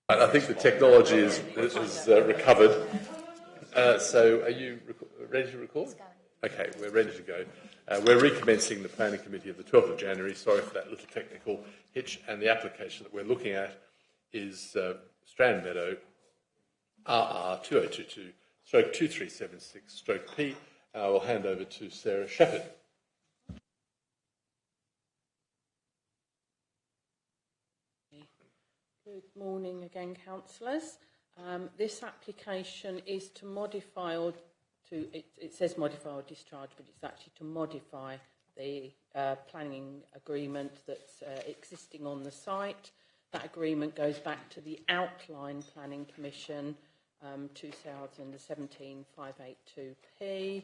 I think the technology is recovered. So are you ready to record? Okay, we're ready to go. We're recommencing the Planning Committee of the 12th of January. Sorry for that little technical hitch. And the application that we're looking at is Strand Meadow RR 2022/2376/P. I will hand over to Sarah Shepherd. Good morning again, councillors. This application is to modify it says modify or discharge, but it's actually to modify the planning agreement that's existing on the site. That agreement goes back to the Outline Planning Commission 2017-582P.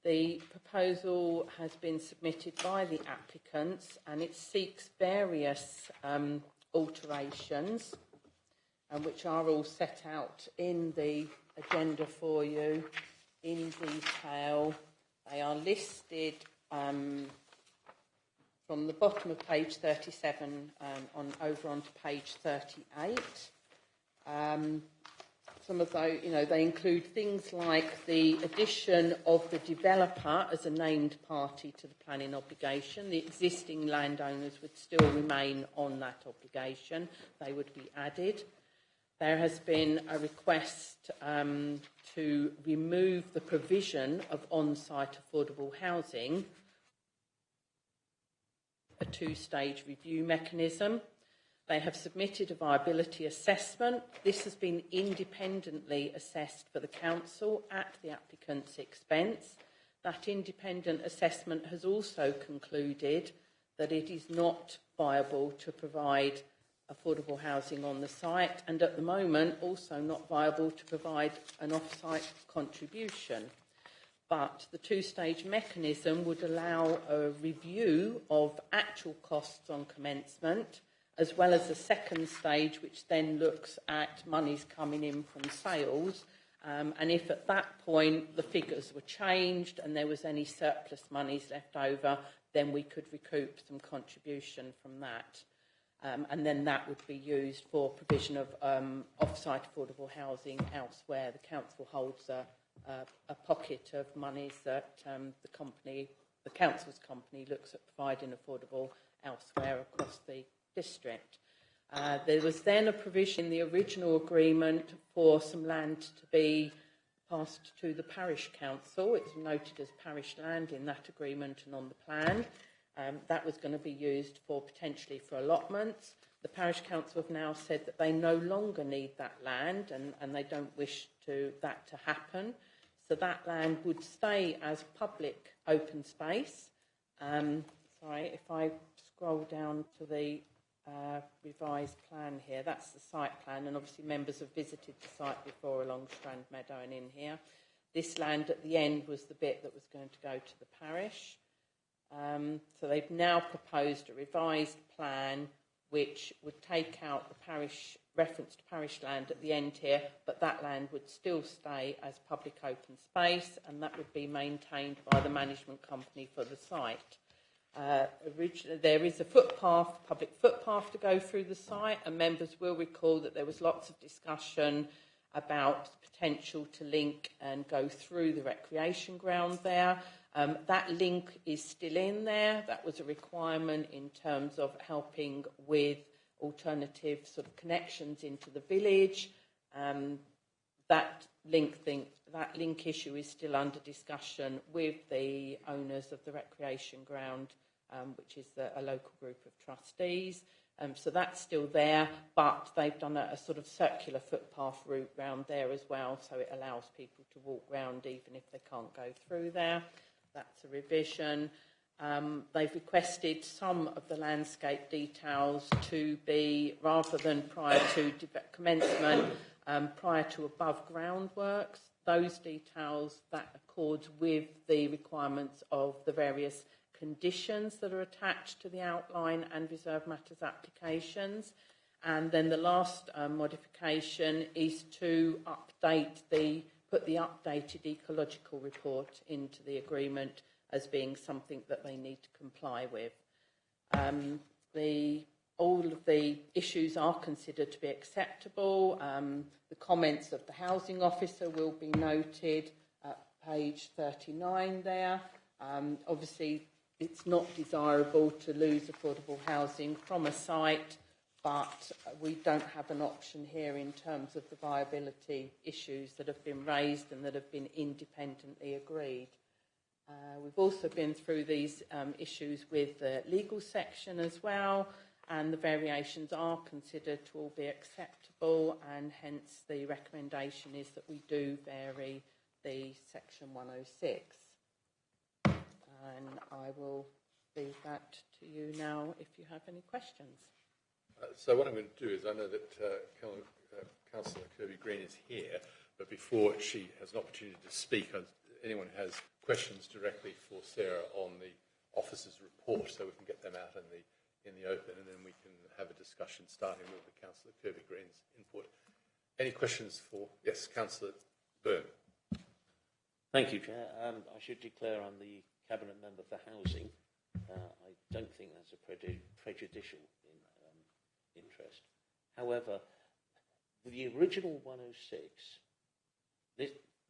The proposal has been submitted by the applicants and it seeks various alterations, which are all set out in the agenda for you in detail. They are listed from the bottom of page 37 over onto page 38. Some of those, they include things like the addition of the developer as a named party to the planning obligation. The existing landowners would still remain on that obligation. They would be added. There has been a request to remove the provision of on-site affordable housing, a two-stage review mechanism. They have submitted a viability assessment. This has been independently assessed for the council at the applicant's expense. That independent assessment has also concluded that it is not viable to provide affordable housing on the site, and at the moment also not viable to provide an off-site contribution. But the two-stage mechanism would allow a review of actual costs on commencement, as well as a second stage, which then looks at monies coming in from sales. And if at that point the figures were changed and there was any surplus monies left over, then we could recoup some contribution from that. And then that would be used for provision of off-site affordable housing elsewhere. The council holds a pocket of monies that the council's company looks at providing affordable elsewhere across the district. There was then a provision in the original agreement for some land to be passed to the parish council. It's noted as parish land in that agreement and on the plan. That was going to be used potentially for allotments. The parish council have now said that they no longer need that land and they don't wish that to happen. So that land would stay as public open space. Sorry, if I scroll down to the revised plan here, that's the site plan, and obviously members have visited the site before along Strand Meadow and in here. This land at the end was the bit that was going to go to the parish. So they've now proposed a revised plan which would take out the parish reference to parish land at the end here, but that land would still stay as public open space and that would be maintained by the management company for the site. There is a public footpath to go through the site, and members will recall that there was lots of discussion about the potential to link and go through the recreation ground there. That link is still in there. That was a requirement in terms of helping with alternative sort of connections into the village. That link issue is still under discussion with the owners of the recreation ground, which is a local group of trustees. So that's still there, but they've done a sort of circular footpath route round there as well, so it allows people to walk round even if they can't go through there. That's a revision. They've requested some of the landscape details to be, rather than prior to commencement, prior to above ground works. Those details that accords with the requirements of the various conditions that are attached to the outline and reserve matters applications. And then the last modification is to put the updated ecological report into the agreement as being something that they need to comply with. The all of the issues are considered to be acceptable. The comments of the housing officer will be noted at page 39 there. Obviously, it's not desirable to lose affordable housing from a site, but we don't have an option here in terms of the viability issues that have been raised and that have been independently agreed. We've also been through these issues with the legal section as well, and the variations are considered to all be acceptable, and hence the recommendation is that we do vary the section 106. And I will leave that to you now if you have any questions. So what I'm going to do is, I know that Councillor Kirby-Green is here, but before she has an opportunity to speak, anyone who has questions directly for Sarah on the officer's report, so we can get them out in the open, and then we can have a discussion starting with the Councillor Kirby-Green's input. Any questions for, yes, Councillor Byrne. Thank you, Chair. I should declare I'm the Cabinet Member for Housing. I don't think that's a prejudicial interest. However, the original 106,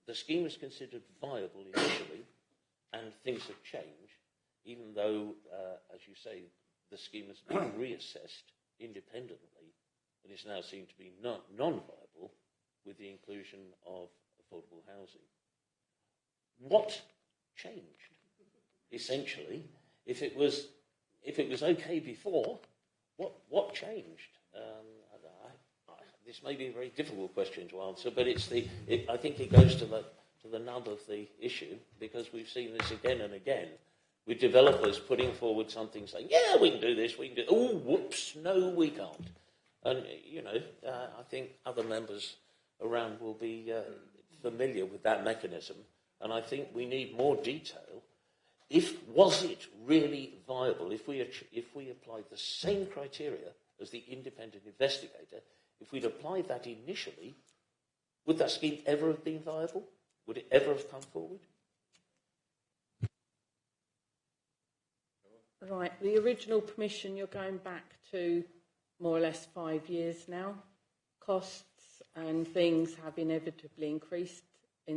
the scheme was considered viable initially, and things have changed, even though, as you say, the scheme has been reassessed independently, and is now seen to be non-viable with the inclusion of affordable housing. What changed? Essentially, if it was okay before, what changed? This may be a very difficult question to answer, but I think it goes to the nub of the issue, because we've seen this again and again with developers putting forward something saying, yeah, we can do this, we can do. Oh, whoops, no, we can't. And I think other members around will be familiar with that mechanism. And I think we need more detail. Was it really viable if we applied the same criteria as the independent investigator? If we'd applied that initially, would that scheme ever have been viable? Would it ever have come forward? Right, the original permission, you're going back to more or less 5 years now. Costs and things have inevitably increased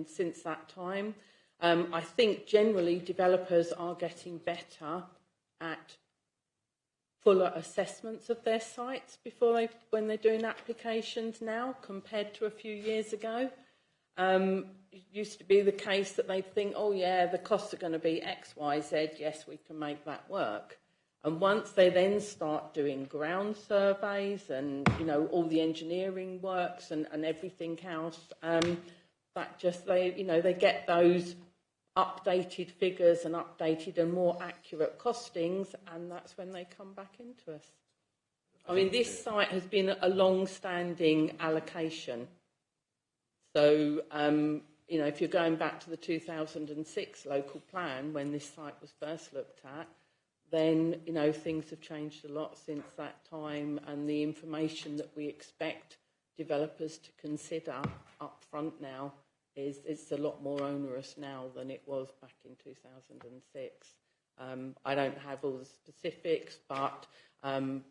since that time. I think generally developers are getting better at fuller assessments of their sites when they're doing applications now compared to a few years ago. It used to be the case that they'd think, oh yeah, the costs are going to be X, Y, Z, yes, we can make that work. And once they then start doing ground surveys and, all the engineering works and everything else, they get those updated figures and updated and more accurate costings, and that's when they come back into us. I mean, this site has been a long-standing allocation. So, if you're going back to the 2006 local plan, when this site was first looked at, then, things have changed a lot since that time, and the information that we expect developers to consider up front now it's a lot more onerous now than it was back in 2006. I don't have all the specifics, but,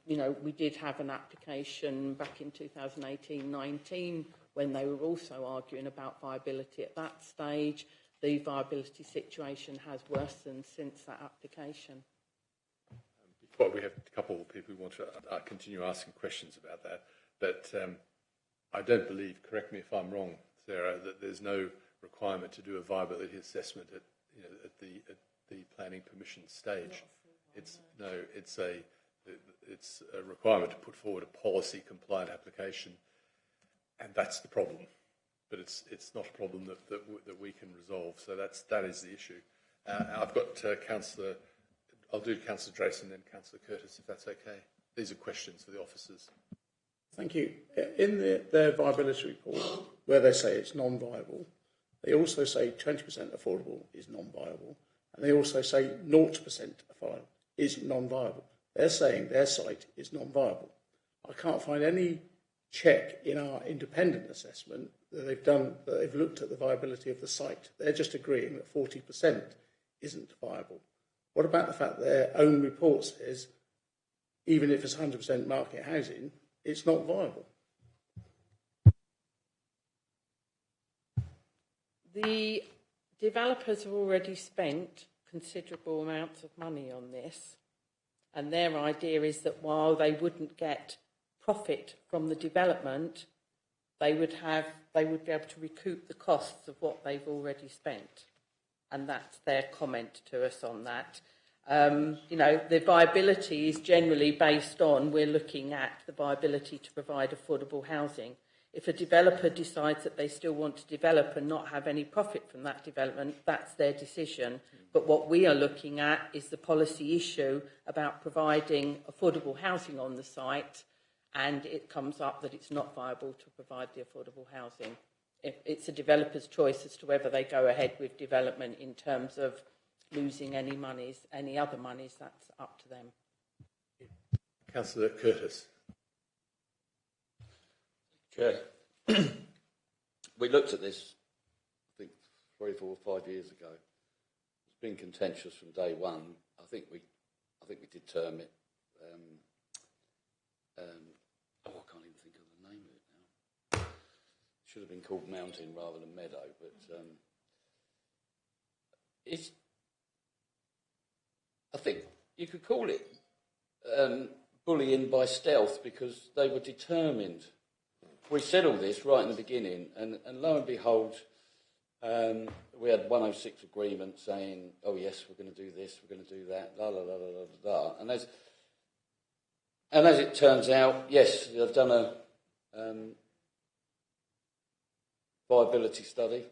we did have an application back in 2018-19 when they were also arguing about viability at that stage. The viability situation has worsened since that application. Before we have a couple of people who want to continue asking questions about that, but I don't believe, correct me if I'm wrong, Sarah, that there's no requirement to do a viability assessment at the planning permission stage. It's a requirement to put forward a policy compliant application, and that's the problem. But it's not a problem that we can resolve. So that is the issue. I've got Councillor. I'll do Councillor Drayson and then Councillor Curtis, if that's okay. These are questions for the officers. Thank you. In their viability report, where they say it's non-viable, they also say 20% affordable is non-viable, and they also say 0% affordable is non-viable. They're saying their site is non-viable. I can't find any check in our independent assessment that they've looked at the viability of the site. They're just agreeing that 40% isn't viable. What about the fact that their own report says even if it's 100% market housing, it's not viable. The developers have already spent considerable amounts of money on this, and their idea is that while they wouldn't get profit from the development, they would be able to recoup the costs of what they've already spent, and that's their comment to us on that. You know, the viability is generally based on, we're looking at the viability to provide affordable housing. If a developer decides that they still want to develop and not have any profit from that development, that's their decision. But what we are looking at is the policy issue about providing affordable housing on the site, and it comes up that it's not viable to provide the affordable housing. If it's a developer's choice as to whether they go ahead with development in terms of losing any monies, any other monies, that's up to them. Councillor Curtis. Chair, we looked at this, I think, 3, 4, 5 years ago. It's been contentious from day one. I think we did term it. I can't even think of the name of it now. It should have been called Mountain rather than Meadow, but it's. I think you could call it bullying by stealth, because they were determined. We said all this right in the beginning, and lo and behold, we had 106 agreement saying, oh yes, we're going to do this, we're going to do that, la la la la la la. And as it turns out, yes, they've done a viability study.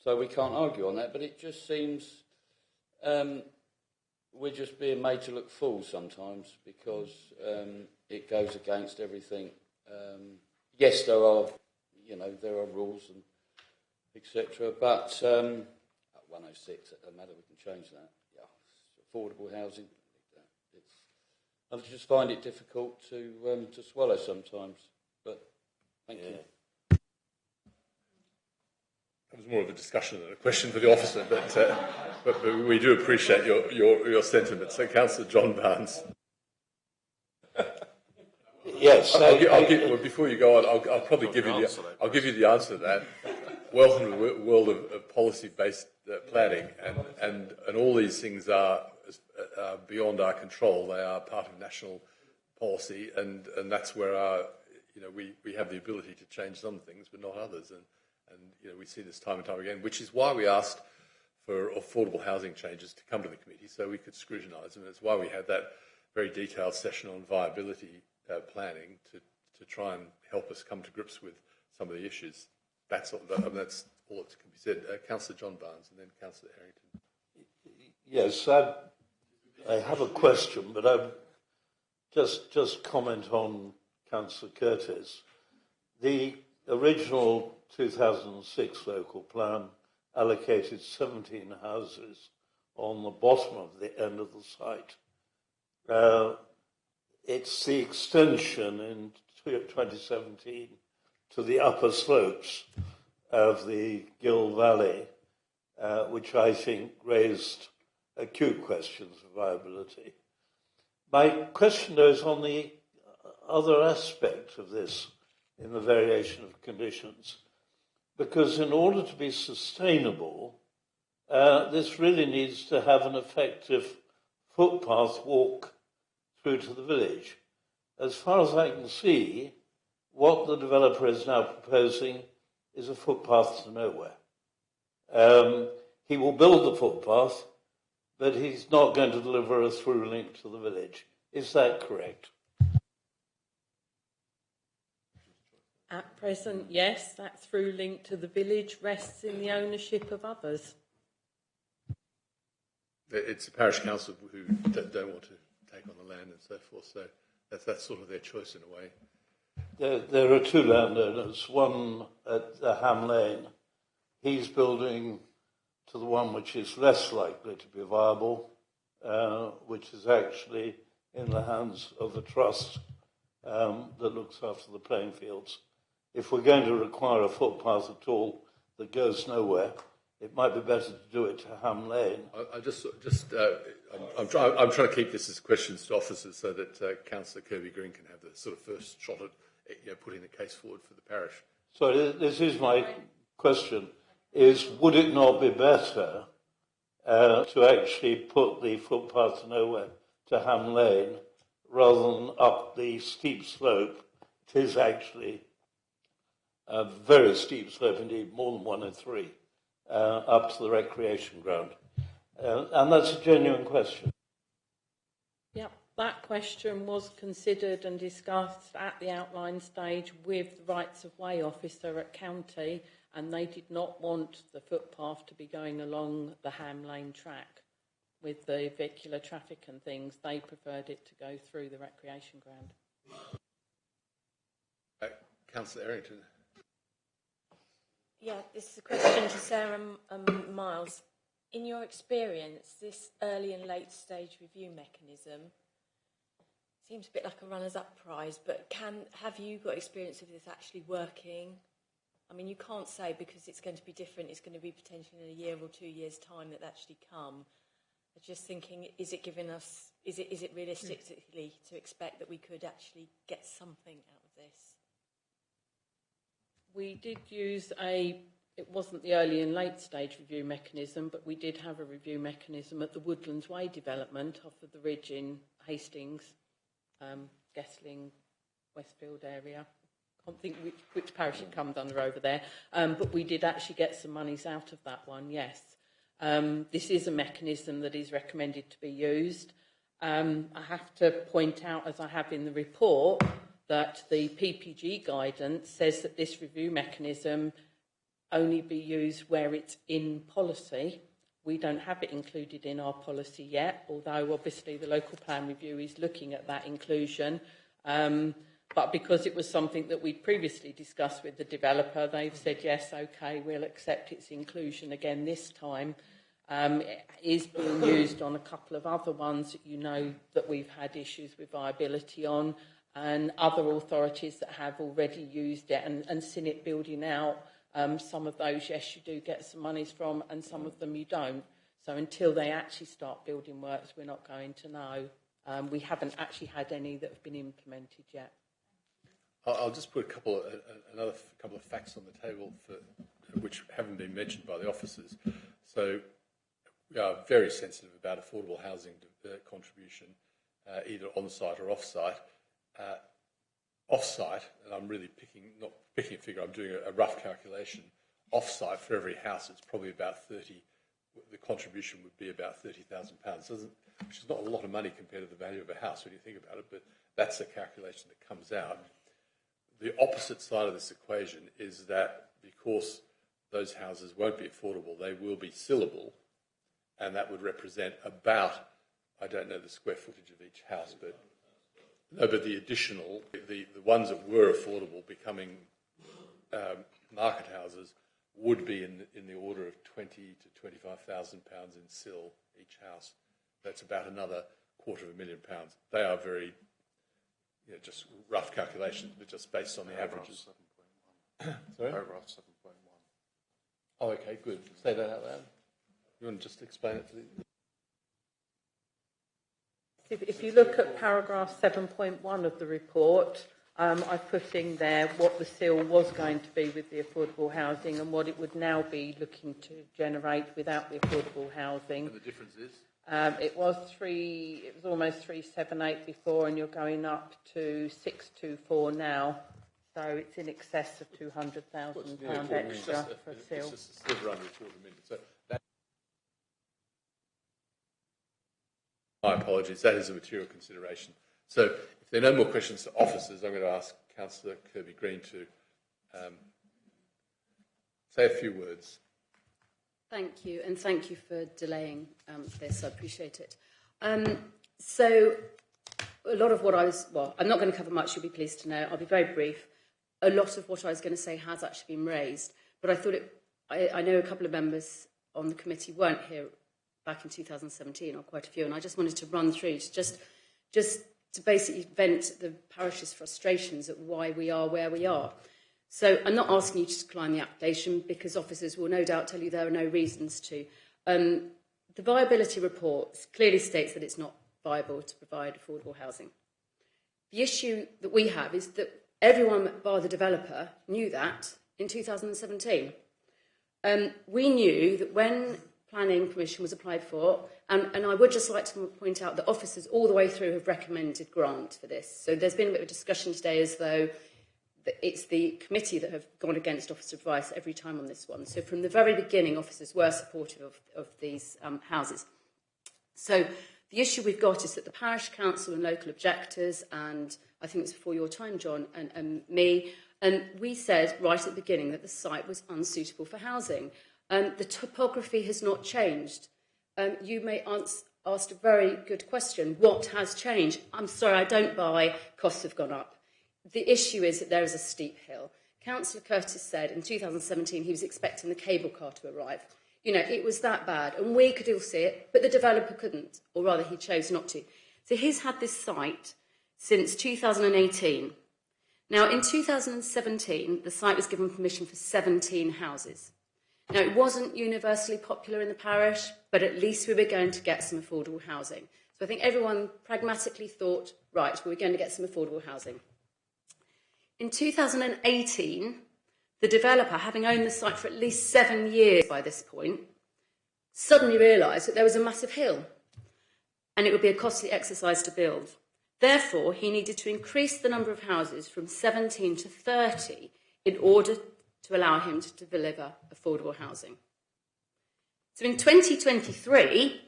So we can't argue on that, but it just seems we're just being made to look fools sometimes, because it goes against everything. Yes, there are rules and etc. But 106, it doesn't matter. We can change that. Yeah, affordable housing. I just find it difficult to swallow sometimes. But thank you. That was more of a discussion than a question for the officer, but we do appreciate your sentiments. So, Councillor John Barnes. Yes. Well, before you go on, I'll probably give you the answer to that. Welcome to the world of policy-based planning, and all these things are beyond our control. They are part of national policy, and that's where we have the ability to change some things, but not others. And we see this time and time again, which is why we asked for affordable housing changes to come to the committee so we could scrutinise them. It's why we had that very detailed session on viability planning to try and help us come to grips with some of the issues. That's all that can be said. Councillor John Barnes and then Councillor Harrington. Yes, I have a question, but I just comment on Councillor Curtis. The original 2006 local plan allocated 17 houses on the bottom of the end of the site. It's the extension in 2017 to the upper slopes of the Gill Valley, which I think raised acute questions of viability. My question, though, is on the other aspect of this in the variation of conditions, because in order to be sustainable, this really needs to have an effective footpath walk through to the village. As far as I can see, what the developer is now proposing is a footpath to nowhere. He will build the footpath, but he's not going to deliver a through link to the village. Is that correct? At present, yes, that through link to the village rests in the ownership of others. It's the parish council who don't want to take on the land and so forth, so that's sort of their choice in a way. There are two landowners, one at the Ham Lane. He's building to the one which is less likely to be viable, which is actually in the hands of a trust that looks after the playing fields. If we're going to require a footpath at all that goes nowhere, it might be better to do it to Ham Lane. I'm trying to keep this as questions to officers so that Councillor Kirby Green can have the sort of first shot at putting the case forward for the parish. So this is my question, is would it not be better to actually put the footpath to nowhere to Ham Lane rather than up the steep slope? It is actually a very steep slope indeed, more than 1 in 3, up to the recreation ground. And that's a genuine question. Yeah, that question was considered and discussed at the outline stage with the rights of way officer at county, and they did not want the footpath to be going along the Ham Lane track with the vehicular traffic and things. They preferred it to go through the recreation ground. Councillor Errington. Yeah, this is a question to Sarah Miles. In your experience, this early and late stage review mechanism seems a bit like a runners-up prize, but have you got experience of this actually working? I mean, you can't say because it's going to be different, it's going to be potentially in a year or 2 years' time that actually come. I'm just thinking, is it realistically to expect that we could actually get something out of this? We did use it wasn't the early and late stage review mechanism, but we did have a review mechanism at the Woodlands Way development off of the ridge in Hastings, Guestling, Westfield area. I can't think which parish it comes under over there, but we did actually get some monies out of that one, yes. This is a mechanism that is recommended to be used. I have to point out, as I have in the report, that the PPG guidance says that this review mechanism only be used where it's in policy. We don't have it included in our policy yet, although obviously the local plan review is looking at that inclusion. But because it was something that we'd previously discussed with the developer, they've said, yes, OK, we'll accept its inclusion again this time. It is being used on a couple of other ones that you know that we've had issues with viability on, and other authorities that have already used it and seen it building out. Some of those, yes, you do get some monies from, and some of them you don't. So until they actually start building works, we're not going to know. We haven't actually had any that have been implemented yet. I'll just put another couple of facts on the table which haven't been mentioned by the officers. So we are very sensitive about affordable housing contribution, either on-site or off-site. Off-site, and I'm really not picking a figure, I'm doing a rough calculation. Off-site, for every house, it's probably about the contribution would be about £30,000, which is not a lot of money compared to the value of a house when you think about it, but that's the calculation that comes out. The opposite side of this equation is that because those houses won't be affordable, they will be sillable, and that would represent about, I don't know the square footage of each house, but the additional, the ones that were affordable becoming market houses would be in the order of £20,000 to £25,000 in sill each house. That's about another £250,000. They are very, just rough calculations, but just based on the averages. 7.1. Sorry? Paragraph 7.1. Oh, okay, good. Say that out loud. You want to just explain it to the... If you look at paragraph 7.1 of the report, I've put in there what the seal was going to be with the affordable housing and what it would now be looking to generate without the affordable housing. And the difference is? It was almost 378 before, and you're going up to 624 now. So it's in excess of £200,000 extra for a seal. It's just a sliver under £250,000. So my apologies, that is a material consideration. So if there are no more questions to officers, I'm going to ask Councillor Kirby Green to say a few words. Thank you, and thank you for delaying this. I appreciate it. So a lot of what I'm not going to cover much, you'll be pleased to know. I'll be very brief. A lot of what I was going to say has actually been raised, but I thought I know a couple of members on the committee weren't here back in 2017, or quite a few, and I just wanted to run through to just to basically vent the parish's frustrations at why we are where we are. So I'm not asking you to decline the application because officers will no doubt tell you there are no reasons to. The viability report clearly states that it's not viable to provide affordable housing. The issue that we have is that everyone bar the developer knew that in 2017. We knew that when planning permission was applied for, and I would just like to point out that officers all the way through have recommended grant for this. So there's been a bit of a discussion today as though it's the committee that have gone against officer advice every time on this one. So from the very beginning, officers were supportive of these houses. So the issue we've got is that the parish council and local objectors, and I think it was before your time, John, and me, and we said right at the beginning that the site was unsuitable for housing. The topography has not changed. You may ask a very good question. What has changed? I'm sorry, I don't buy costs have gone up. The issue is that there is a steep hill. Councillor Curtis said in 2017 he was expecting the cable car to arrive. You know, it was that bad, and we could all see it, but the developer couldn't, or rather he chose not to. So he's had this site since 2018. Now, in 2017, the site was given permission for 17 houses. Now, it wasn't universally popular in the parish, but at least we were going to get some affordable housing. So I think everyone pragmatically thought, right, we're going to get some affordable housing. In 2018, the developer, having owned the site for at least 7 years by this point, suddenly realised that there was a massive hill and it would be a costly exercise to build. Therefore, he needed to increase the number of houses from 17 to 30 in order to allow him to deliver affordable housing. So in 2023,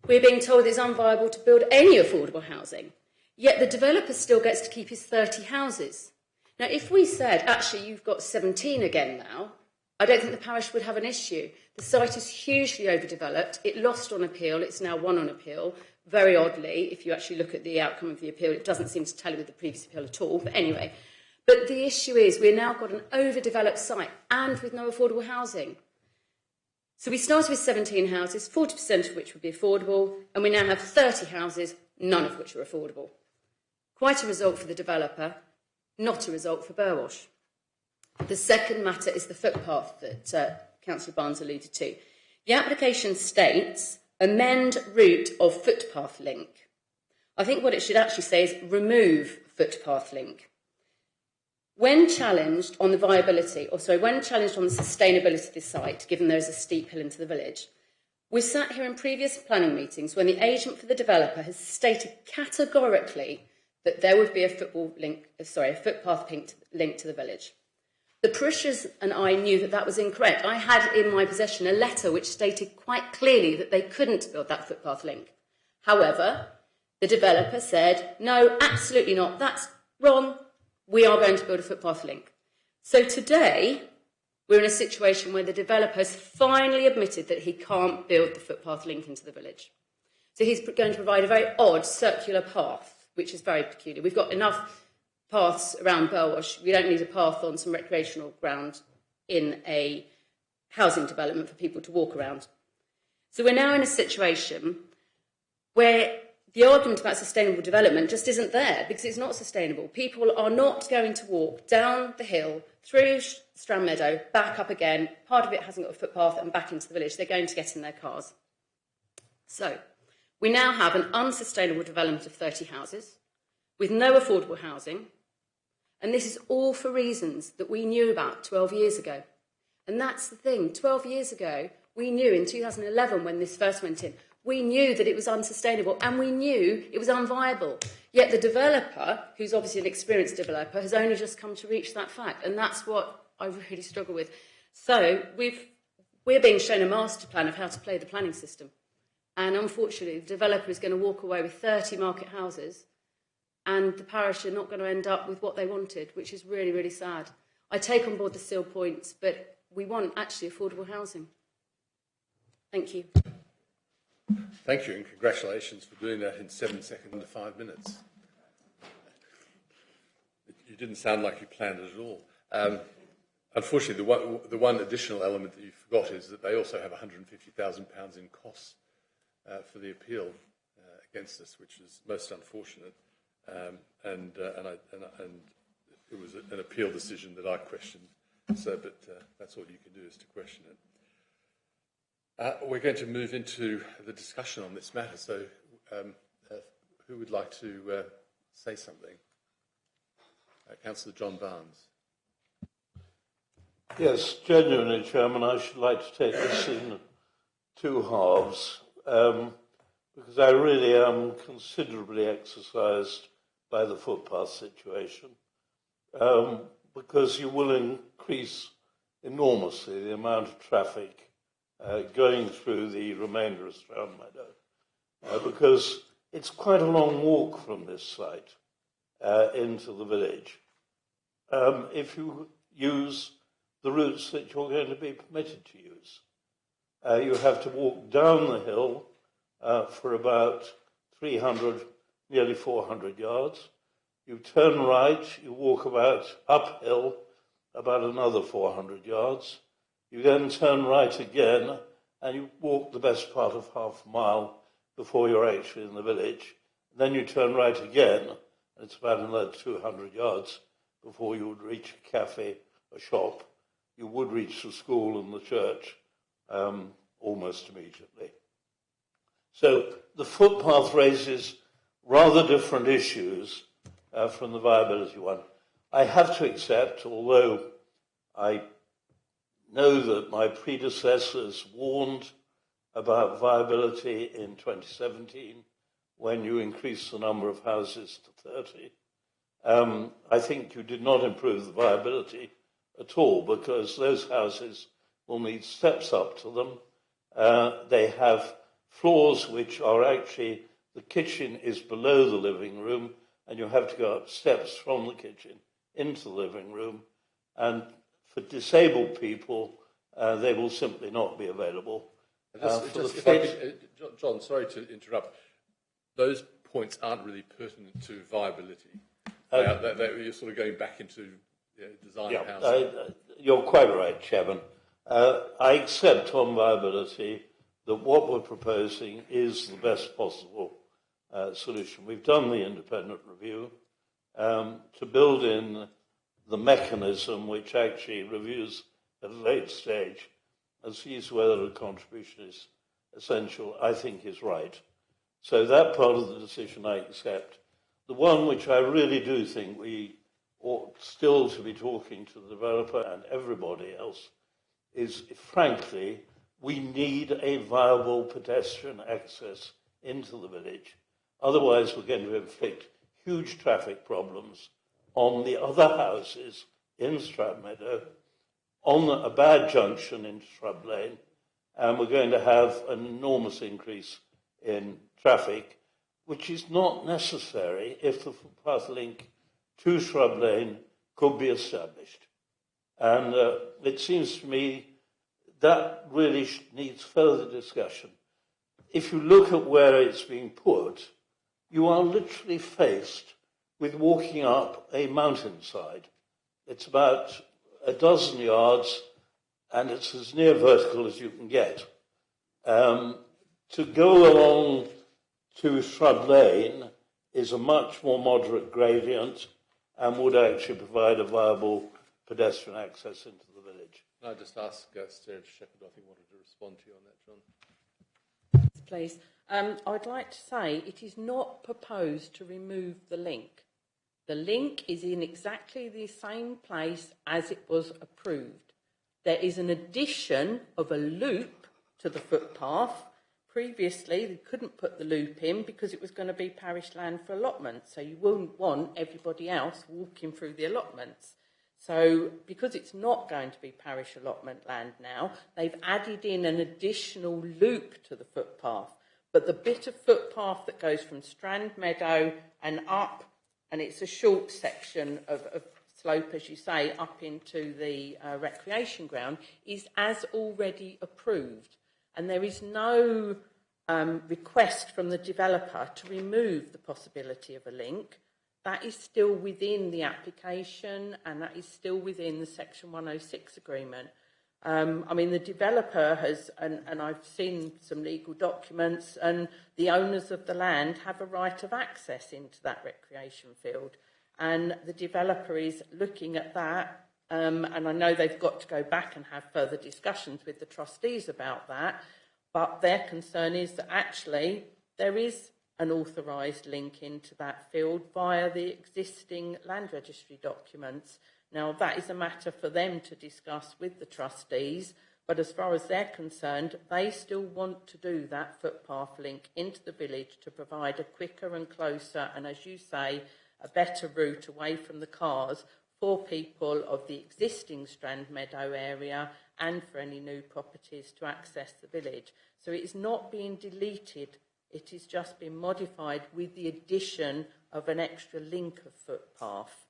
we're being told it's unviable to build any affordable housing, yet the developer still gets to keep his 30 houses. Now, if we said, actually, you've got 17 again now, I don't think the parish would have an issue. The site is hugely overdeveloped. It lost on appeal. It's now won on appeal. Very oddly, if you actually look at the outcome of the appeal, it doesn't seem to tally with the previous appeal at all. But anyway, but the issue is we've now got an overdeveloped site and with no affordable housing. So we started with 17 houses, 40% of which would be affordable, and we now have 30 houses, none of which are affordable. Quite a result for the developer, not a result for Burwash. The second matter is the footpath that Councillor Barnes alluded to. The application states, amend route of footpath link. I think what it should actually say is remove footpath link. When challenged on the viability, when challenged on the sustainability of the site, given there is a steep hill into the village, we sat here in previous planning meetings when the agent for the developer has stated categorically that there would be a footpath link to the village. The parishioners and I knew that that was incorrect. I had in my possession a letter which stated quite clearly that they couldn't build that footpath link. However, the developer said, no, absolutely not, that's wrong, we are going to build a footpath link. So today, we're in a situation where the developer has finally admitted that he can't build the footpath link into the village. So he's going to provide a very odd circular path, which is very peculiar. We've got enough paths around Burwash. We don't need a path on some recreational ground in a housing development for people to walk around. So we're now in a situation where the argument about sustainable development just isn't there because it's not sustainable. People are not going to walk down the hill, through Strand Meadow, back up again. Part of it hasn't got a footpath and back into the village. They're going to get in their cars. So we now have an unsustainable development of 30 houses with no affordable housing. And this is all for reasons that we knew about 12 years ago. And that's the thing. 12 years ago, we knew in 2011 when this first went in, we knew that it was unsustainable and we knew it was unviable. Yet the developer, who's obviously an experienced developer, has only just come to reach that fact. And that's what I really struggle with. So we're being shown a master plan of how to play the planning system. And unfortunately, the developer is going to walk away with 30 market houses and the parish are not going to end up with what they wanted, which is really, really sad. I take on board the seal points, but we want actually affordable housing. Thank you. Thank you, and congratulations for doing that in 7 seconds under 5 minutes. You didn't sound like you planned it at all. Unfortunately, the one additional element that you forgot is that they also have £150,000 in costs for the appeal against us, which is most unfortunate. And it was an appeal decision that I questioned. So, but that's all you can do is to question it. We're going to move into the discussion on this matter. So, who would like to say something? Councillor John Barnes. Yes, genuinely, Chairman, I should like to take this in two halves, because I really am considerably exercised by the footpath situation, because you will increase enormously the amount of traffic going through the remainder of Stroud Meadow, because it's quite a long walk from this site into the village. If you use the routes that you're going to be permitted to use, you have to walk down the hill for about 300, nearly 400 yards. You turn right, you walk about uphill about another 400 yards. You then turn right again, and you walk the best part of half a mile before you're actually in the village. Then you turn right again, and it's about another 200 yards before you would reach a cafe, a shop. You would reach the school and the church almost immediately. So the footpath raises rather different issues from the viability one. I have to accept, although I know that my predecessors warned about viability in 2017 when you increased the number of houses to 30. I think you did not improve the viability at all, because those houses will need steps up to them. They have floors which are actually, the kitchen is below the living room, and you have to go up steps from the kitchen into the living room. And for disabled people, they will simply not be available. John, sorry to interrupt. Those points aren't really pertinent to viability. You're sort of going back into design of housing. You're quite right, Chairman. I accept on viability that what we're proposing is the best possible solution. We've done the independent review to build in the mechanism which actually reviews at a late stage and sees whether a contribution is essential, I think is right. So that part of the decision I accept. The one which I really do think we ought still to be talking to the developer and everybody else is, frankly, we need a viable pedestrian access into the village. Otherwise, we're going to inflict huge traffic problems on the other houses in Stroud Meadow, on a bad junction into Shrub Lane, and we're going to have an enormous increase in traffic, which is not necessary if the footpath link to Shrub Lane could be established. And it seems to me that really needs further discussion. If you look at where it's being put, you are literally faced with walking up a mountainside. It's about a dozen yards, and it's as near vertical as you can get. To go along to Shrub Lane is a much more moderate gradient and would actually provide a viable pedestrian access into the village. Can I just ask Sarah Shepherd, I think, wanted to respond to you on that, John? Please. I'd like to say it is not proposed to remove the link. The link is in exactly the same place as it was approved. There is an addition of a loop to the footpath. Previously, they couldn't put the loop in because it was going to be parish land for allotments, so you wouldn't want everybody else walking through the allotments. So because it's not going to be parish allotment land now, they've added in an additional loop to the footpath. But the bit of footpath that goes from Strand Meadow and up, and it's a short section of slope, as you say, up into the recreation ground, is as already approved. And there is no request from the developer to remove the possibility of a link. That is still within the application, and that is still within the Section 106 agreement. I mean, the developer has, and I've seen some legal documents, and the owners of the land have a right of access into that recreation field. and the developer is looking at that, and I know they've got to go back and have further discussions with the trustees about that, but their concern is that actually there is an authorised link into that field via the existing land registry documents. Now, that is a matter for them to discuss with the trustees, but as far as they're concerned, they still want to do that footpath link into the village to provide a quicker and closer, and as you say, a better route away from the cars for people of the existing Strand Meadow area and for any new properties to access the village. So it is not being deleted, it is just being modified with the addition of an extra link of footpath.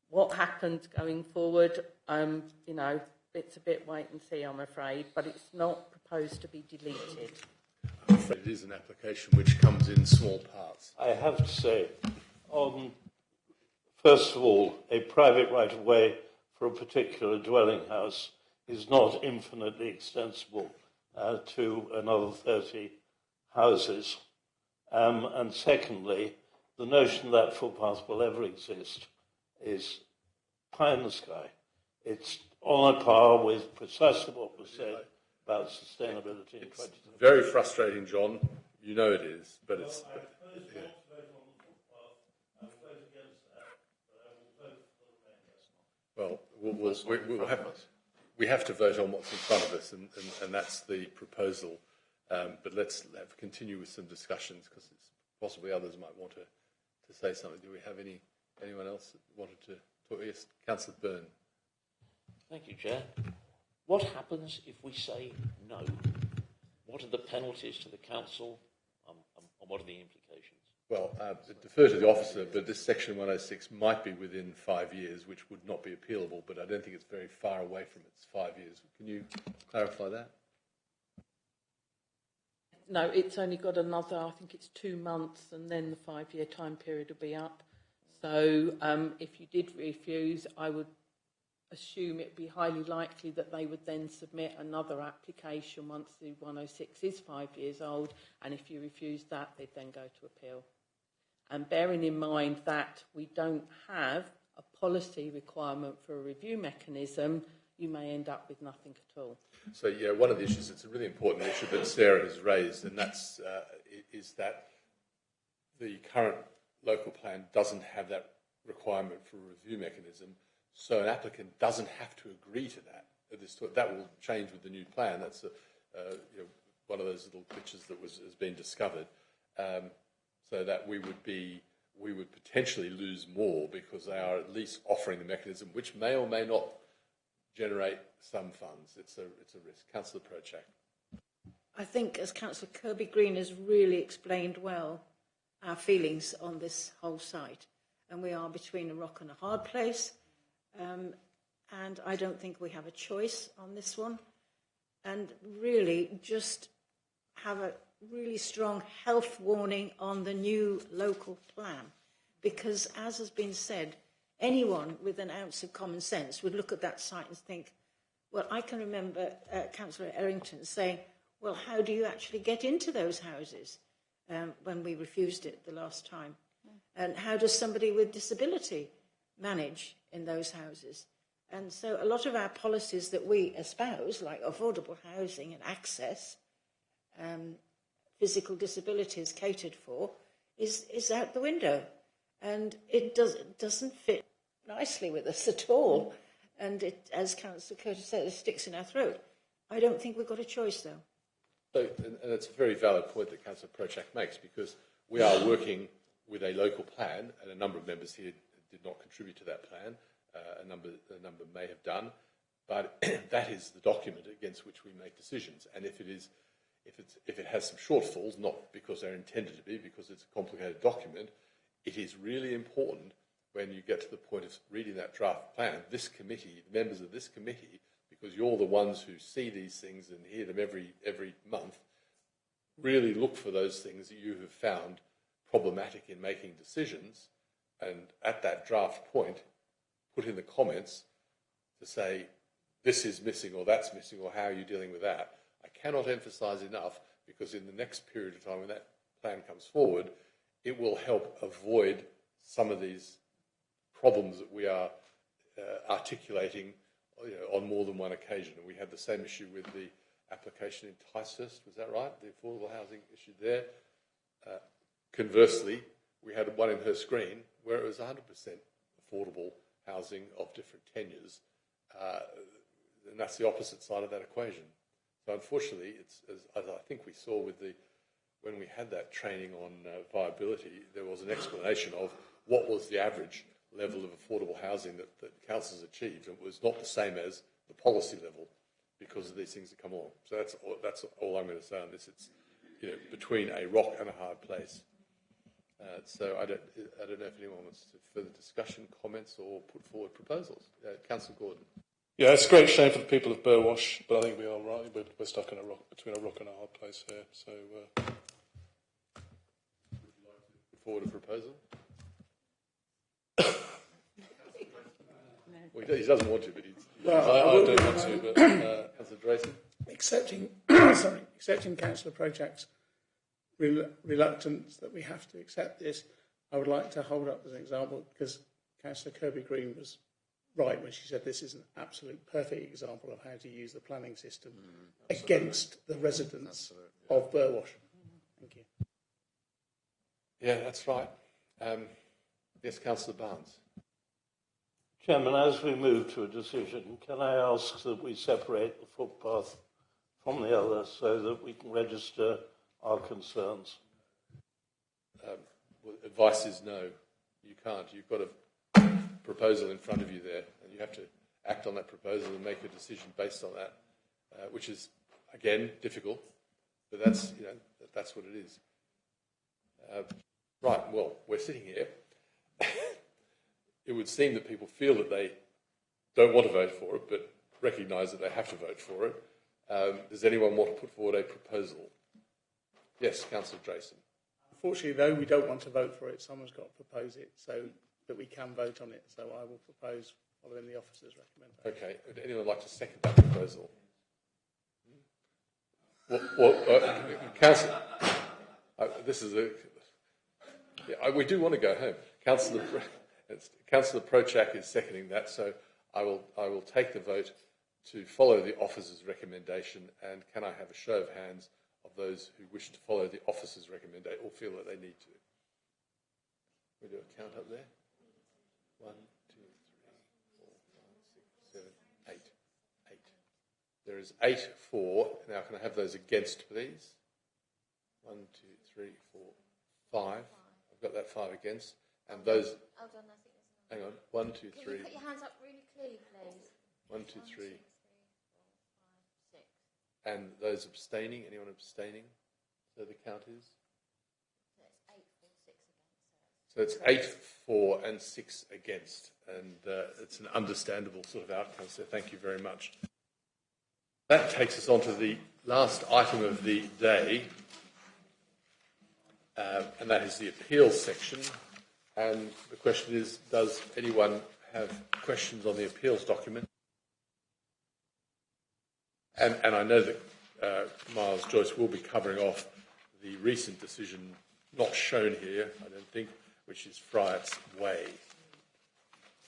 What happens going forward, you know, it's a bit wait and see, I'm afraid, but it's not proposed to be deleted. I'm afraid it is an application which comes in small parts. I have to say, first of all, a private right-of-way for a particular dwelling house is not infinitely extensible to another 30 houses. And secondly, the notion that footpaths will ever exist is pie in the sky. It's on a par with precisely what was said about sustainability in 2020. Very frustrating, John. You know it is, but it's... Yeah. Well, we have to vote on what's in front of us, and that's the proposal. But let's continue with some discussions, because possibly others might want to say something. Do we have anyone else that wanted to talk? Yes, Councillor Byrne. Thank you, Chair. What happens if we say no? What are the penalties to the council, and what are the implications? Well, defer to the officer, but this section 106 might be within 5 years, which would not be appealable, but I don't think it's very far away from its 5 years. Can you clarify that? No, it's only got another, I think it's 2 months, and then the 5-year time period will be up. So if you did refuse, I would assume it would be highly likely that they would then submit another application once the 106 is 5 years old, and if you refuse that, they'd then go to appeal. And bearing in mind that we don't have a policy requirement for a review mechanism, you may end up with nothing at all. So, yeah, one of the issues, it's a really important issue that Sarah has raised, and that's is that the current local plan doesn't have that requirement for a review mechanism, so an applicant doesn't have to agree to that. That will change with the new plan. That's one of those little glitches that has been discovered, so that we would potentially lose more because they are at least offering the mechanism, which may or may not generate some funds. It's a risk. Councillor Prochak. I think, as Councillor Kirby-Green has really explained well, our feelings on this whole site, and we are between a rock and a hard place, and I don't think we have a choice on this one, and really just have a really strong health warning on the new local plan, because, as has been said, anyone with an ounce of common sense would look at that site and think, well, I can remember Councillor Errington saying, well, how do you actually get into those houses when we refused it the last time? And how does somebody with disability manage in those houses? And so a lot of our policies that we espouse, like affordable housing and access, physical disability is catered for, is out the window. And it doesn't fit nicely with us at all. And it, as Councillor Curtis said, it sticks in our throat. I don't think we've got a choice, though. So, and it's a very valid point that Councillor Prochak makes, because we are working with a local plan, and a number of members here did not contribute to that plan. A number may have done, but that is the document against which we make decisions. And if it has some shortfalls, not because they're intended to be, because it's a complicated document, it is really important when you get to the point of reading that draft plan, this committee, the members of this committee, because you're the ones who see these things and hear them every month, really look for those things that you have found problematic in making decisions, and at that draft point, put in the comments to say, this is missing or that's missing, or how are you dealing with that? I cannot emphasise enough, because in the next period of time when that plan comes forward, it will help avoid some of these problems that we are articulating on more than one occasion. And we had the same issue with the application in Ticehurst, was that right? The affordable housing issue there. Conversely, we had one in Hurst Green where it was 100% affordable housing of different tenures, and that's the opposite side of that equation. So unfortunately, it's as I think we saw with when we had that training on viability, there was an explanation of what was the average level of affordable housing that councils achieved. It was not the same as the policy level because of these things that come along. So that's all I'm going to say on this. It's between a rock and a hard place. So I don't know if anyone wants to further discussion, comments, or put forward proposals. Councillor Gordon. Yeah, it's a great shame for the people of Burwash, but I think we are right. We're stuck in between a rock and a hard place here. So, would you like to put forward a proposal? Well, he doesn't want to, but I don't want to. But Councillor Drayson. Accepting Councillor Prochak's reluctance that we have to accept this, I would like to hold up as an example because Councillor Kirby Green was right when she said this is an absolute perfect example of how to use the planning system against the residents of Burwash. Thank you. Yeah, that's right. Yes, Councillor Barnes. Chairman, as we move to a decision, can I ask that we separate the footpath from the other so that we can register our concerns? Well, advice is no, you can't. You've got a proposal in front of you there, and you have to act on that proposal and make a decision based on that, which is, again, difficult, but that's what it is. Right, well, we're sitting here. It would seem that people feel that they don't want to vote for it, but recognise that they have to vote for it. Does anyone want to put forward a proposal? Yes, Councillor Drayson. Unfortunately, though, we don't want to vote for it. Someone's got to propose it so that we can vote on it. So I will propose following the officer's recommendation. Okay. Would anyone like to second that proposal? Councillor, this is a... Yeah, we do want to go home. Councillor Prochak is seconding that, so I will take the vote to follow the officer's recommendation. And can I have a show of hands of those who wish to follow the officer's recommendation or feel that they need to? We do a count up there. 1, 2, 3, 4, 5, 6, 7, 8. 8. There is 8 for. Now, can I have those against, please? 1, 2, 3, 4, 5. I've got that 5 against. And those. Hold on, I think there's hang on. 1, 2, 3. Can you put your hands up really clearly, please? 1, 2, 3. 1, 2, 3, 4, 5, 6. And those abstaining? Anyone abstaining? So the count is? So it's 8 for and 6 against. And it's an understandable sort of outcome, so thank you very much. That takes us on to the last item of the day, and that is the appeals section. And the question is, does anyone have questions on the appeals document? And I know that Miles Joyce will be covering off the recent decision, not shown here, I don't think, which is Fryatt's Way.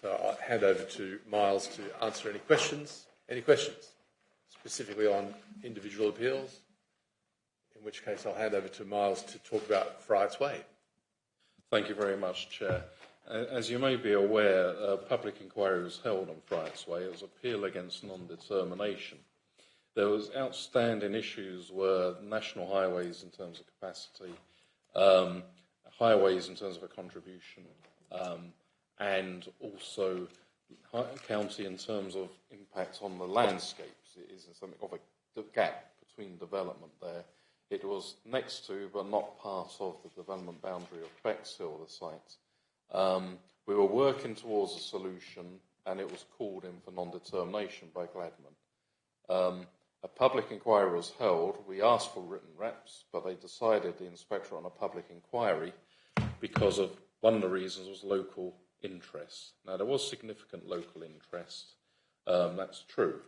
So I'll hand over to Miles to answer any questions. Any questions, specifically on individual appeals? In which case I'll hand over to Miles to talk about Fryatt's Way. Thank you very much, Chair. As you may be aware, a public inquiry was held on Fryatt's Way. It was appeal against non-determination. There was outstanding issues were national highways in terms of capacity, highways in terms of a contribution, and also county in terms of impact on the landscapes. It is something of a gap between development there. It was next to, but not part of, the development boundary of Bexhill, the site. We were working towards a solution, and it was called in for non-determination by Gladman. A public inquiry was held. We asked for written reps, but they decided, the inspector, on a public inquiry because of one of the reasons was local interest. Now, there was significant local interest. That's true.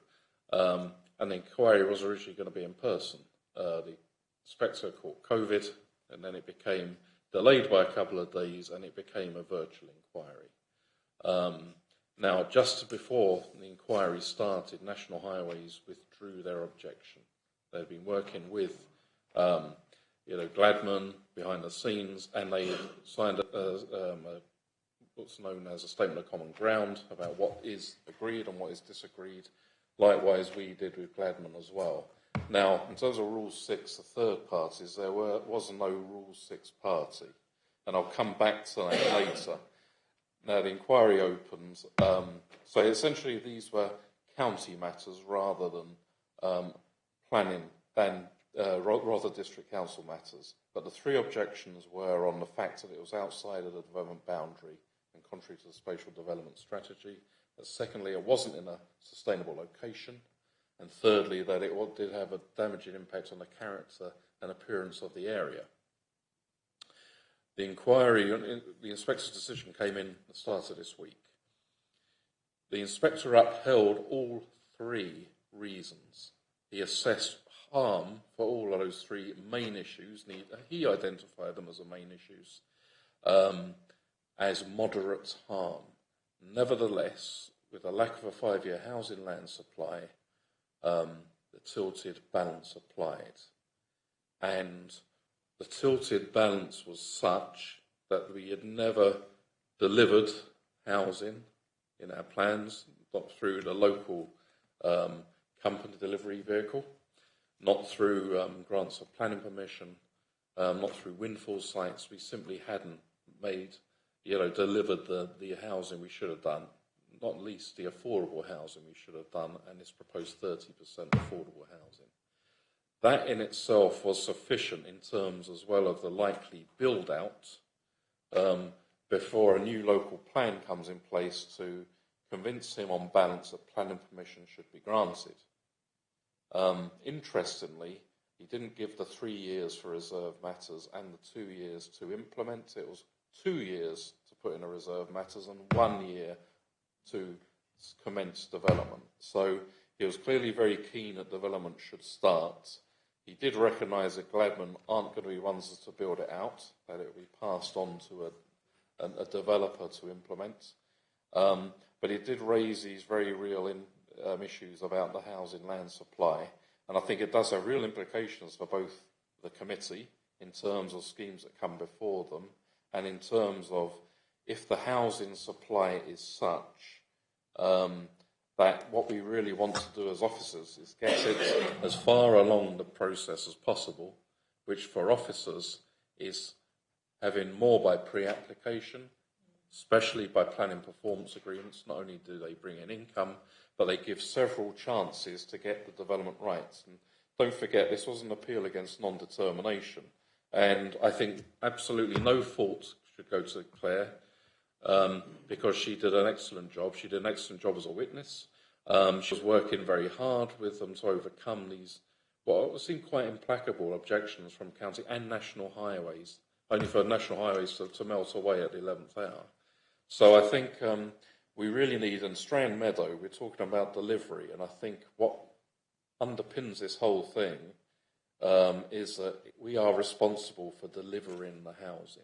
And the inquiry was originally going to be in person. The inspector caught COVID, and then it became delayed by a couple of days, and it became a virtual inquiry. Now, just before the inquiry started, National Highways withdrew their objection. They'd been working with, Gladman behind the scenes, and they signed what's known as a statement of common ground about what is agreed and what is disagreed. Likewise, we did with Gladman as well. Now, in terms of Rule 6, the third parties, there was no Rule 6 party, and I'll come back to that later. Now, the inquiry opens. So essentially, these were county matters rather than planning, rather district council matters. But the three objections were on the fact that it was outside of the development boundary and contrary to the spatial development strategy. That secondly, it wasn't in a sustainable location. And thirdly, that it did have a damaging impact on the character and appearance of the area. The inquiry, the inspector's decision came in at the start of this week. The inspector upheld all three reasons. He assessed harm for all of those three main issues. He identified them as the main issues as moderate harm. Nevertheless, with a lack of a 5-year housing land supply, the tilted balance applied. And the tilted balance was such that we had never delivered housing in our plans, not through the local company delivery vehicle, not through grants of planning permission, not through windfall sites. We simply hadn't delivered the housing we should have done, not least the affordable housing we should have done, and this proposed 30% affordable housing. That in itself was sufficient in terms as well of the likely build-out before a new local plan comes in place to convince him on balance that planning permission should be granted. Interestingly, he didn't give the 3 years for reserve matters and the 2 years to implement. It was 2 years to put in a reserve matters and 1 year to commence development. So he was clearly very keen that development should start. He did recognise that Gladman aren't going to be ones to build it out, that it will be passed on to a developer to implement. But he did raise these very real issues about the housing land supply. And I think it does have real implications for both the committee in terms of schemes that come before them and in terms of if the housing supply is such that what we really want to do as officers is get it as far along the process as possible, which for officers is having more by pre-application, especially by planning performance agreements. Not only do they bring in income, but they give several chances to get the development rights. And don't forget, this was an appeal against non-determination. And I think absolutely no fault should go to Claire because she did an excellent job. She did an excellent job as a witness. She was working very hard with them to overcome these, what seemed quite implacable objections from county and National Highways, only for National Highways to melt away at the 11th hour. So I think we really need, in Strand Meadow, we're talking about delivery, and I think what underpins this whole thing is that we are responsible for delivering the housing.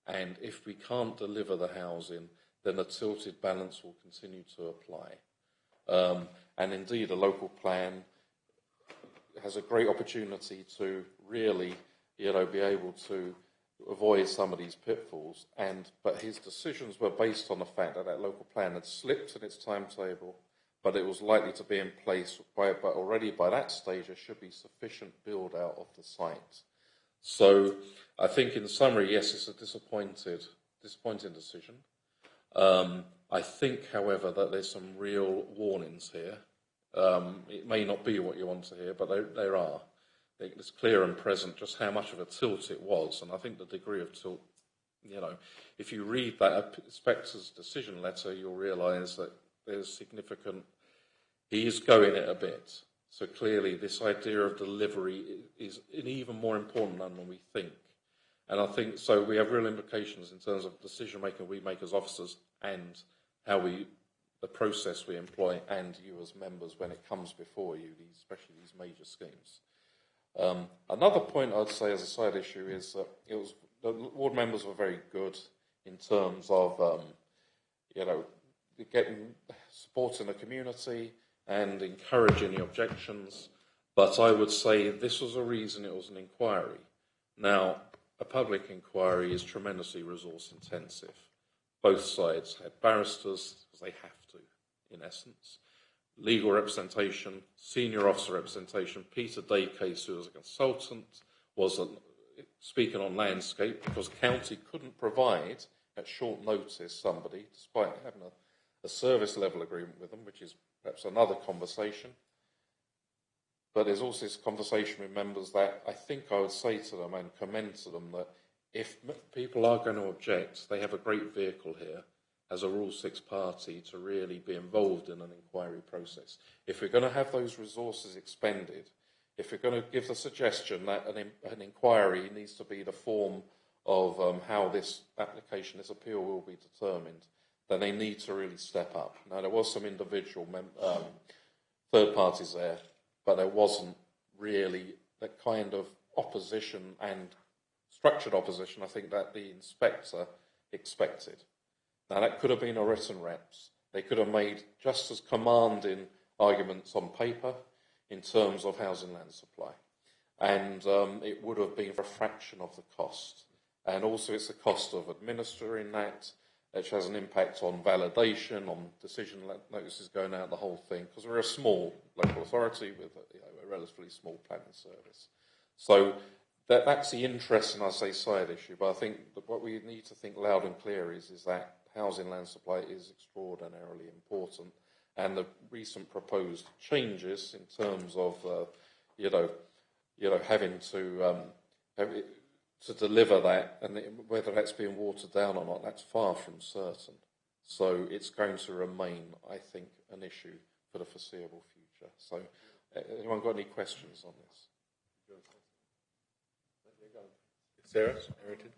And if we can't deliver the housing, then a tilted balance will continue to apply. And indeed, a local plan has a great opportunity to really, be able to avoid some of these pitfalls. But his decisions were based on the fact that that local plan had slipped in its timetable, but it was likely to be in place but already by that stage there should be sufficient build out of the site. So I think in summary, yes, it's a disappointing decision. I think, however, that there's some real warnings here. It may not be what you want to hear, but there are. It's clear and present just how much of a tilt it was, and I think the degree of tilt, if you read that inspector's decision letter, you'll realise that there's significant, he is going it a bit. So clearly this idea of delivery is even more important than we think. And I think, so we have real implications in terms of decision making we make as officers and how the process we employ and you as members when it comes before you, especially these major schemes. Another point I'd say as a side issue is that the ward members were very good in terms of, getting supporting the community and encouraging the objections. But I would say this was a reason it was an inquiry. Now, a public inquiry is tremendously resource intensive. Both sides had barristers, because they have to, in essence. Legal representation, senior officer representation. Peter Daycase, who was a consultant, was speaking on landscape because county couldn't provide at short notice somebody, despite having a service level agreement with them, which is perhaps another conversation. But there's also this conversation with members that I think I would say to them and commend to them that if people are going to object, they have a great vehicle here as a Rule 6 party to really be involved in an inquiry process. If we're going to have those resources expended, if we're going to give the suggestion that an inquiry needs to be the form of how this application, this appeal will be determined, then they need to really step up. Now, there was some individual third parties there, but there wasn't really that kind of opposition and structured opposition, I think, that the inspector expected. Now, that could have been a written reps. They could have made just as commanding arguments on paper in terms of housing land supply. And it would have been for a fraction of the cost. And also it's the cost of administering that, which has an impact on validation, on decision notices going out, the whole thing, because we're a small local authority with a relatively small planning service. So that's the interesting, I say, side issue. But I think that what we need to think loud and clear is that housing land supply is extraordinarily important, and the recent proposed changes in terms of having to deliver that, and whether that's being watered down or not, that's far from certain. So it's going to remain, I think, an issue for the foreseeable future. So, anyone got any questions on this? Sarah, Merited?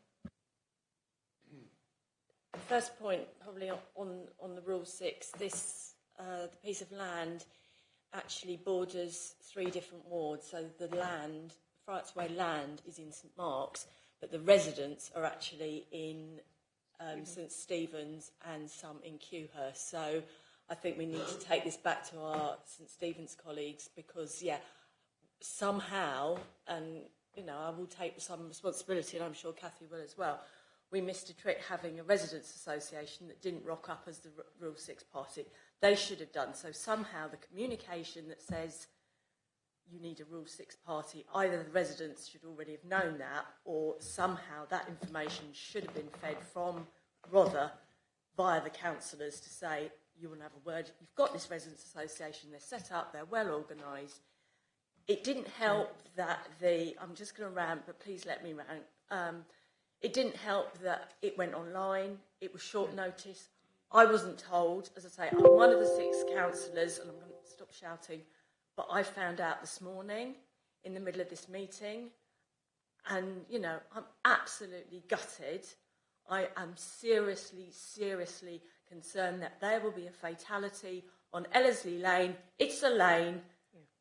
First point, probably on the Rule 6, this the piece of land actually borders 3 different wards. So the land, Friarts Way land, is in St Mark's, but the residents are actually in St Stephen's and some in Kewhurst. So I think we need to take this back to our St Stephen's colleagues because, somehow, and I will take some responsibility, and I'm sure Kathy will as well. We missed a trick having a residents' association that didn't rock up as the Rule 6 party. They should have done. So somehow the communication that says you need a Rule 6 party, either the residents should already have known that, or somehow that information should have been fed from Rother via the councillors to say, you want to have a word. You've got this residents' association. They're set up. They're well organised. It didn't help that I'm just going to rant, but please let me rant. It didn't help that it went online. It was short notice. I wasn't told. As I say, I'm one of the 6 councillors, and I'm going to stop shouting, but I found out this morning in the middle of this meeting, and, I'm absolutely gutted. I am seriously, seriously concerned that there will be a fatality on Ellerslie Lane. It's a lane.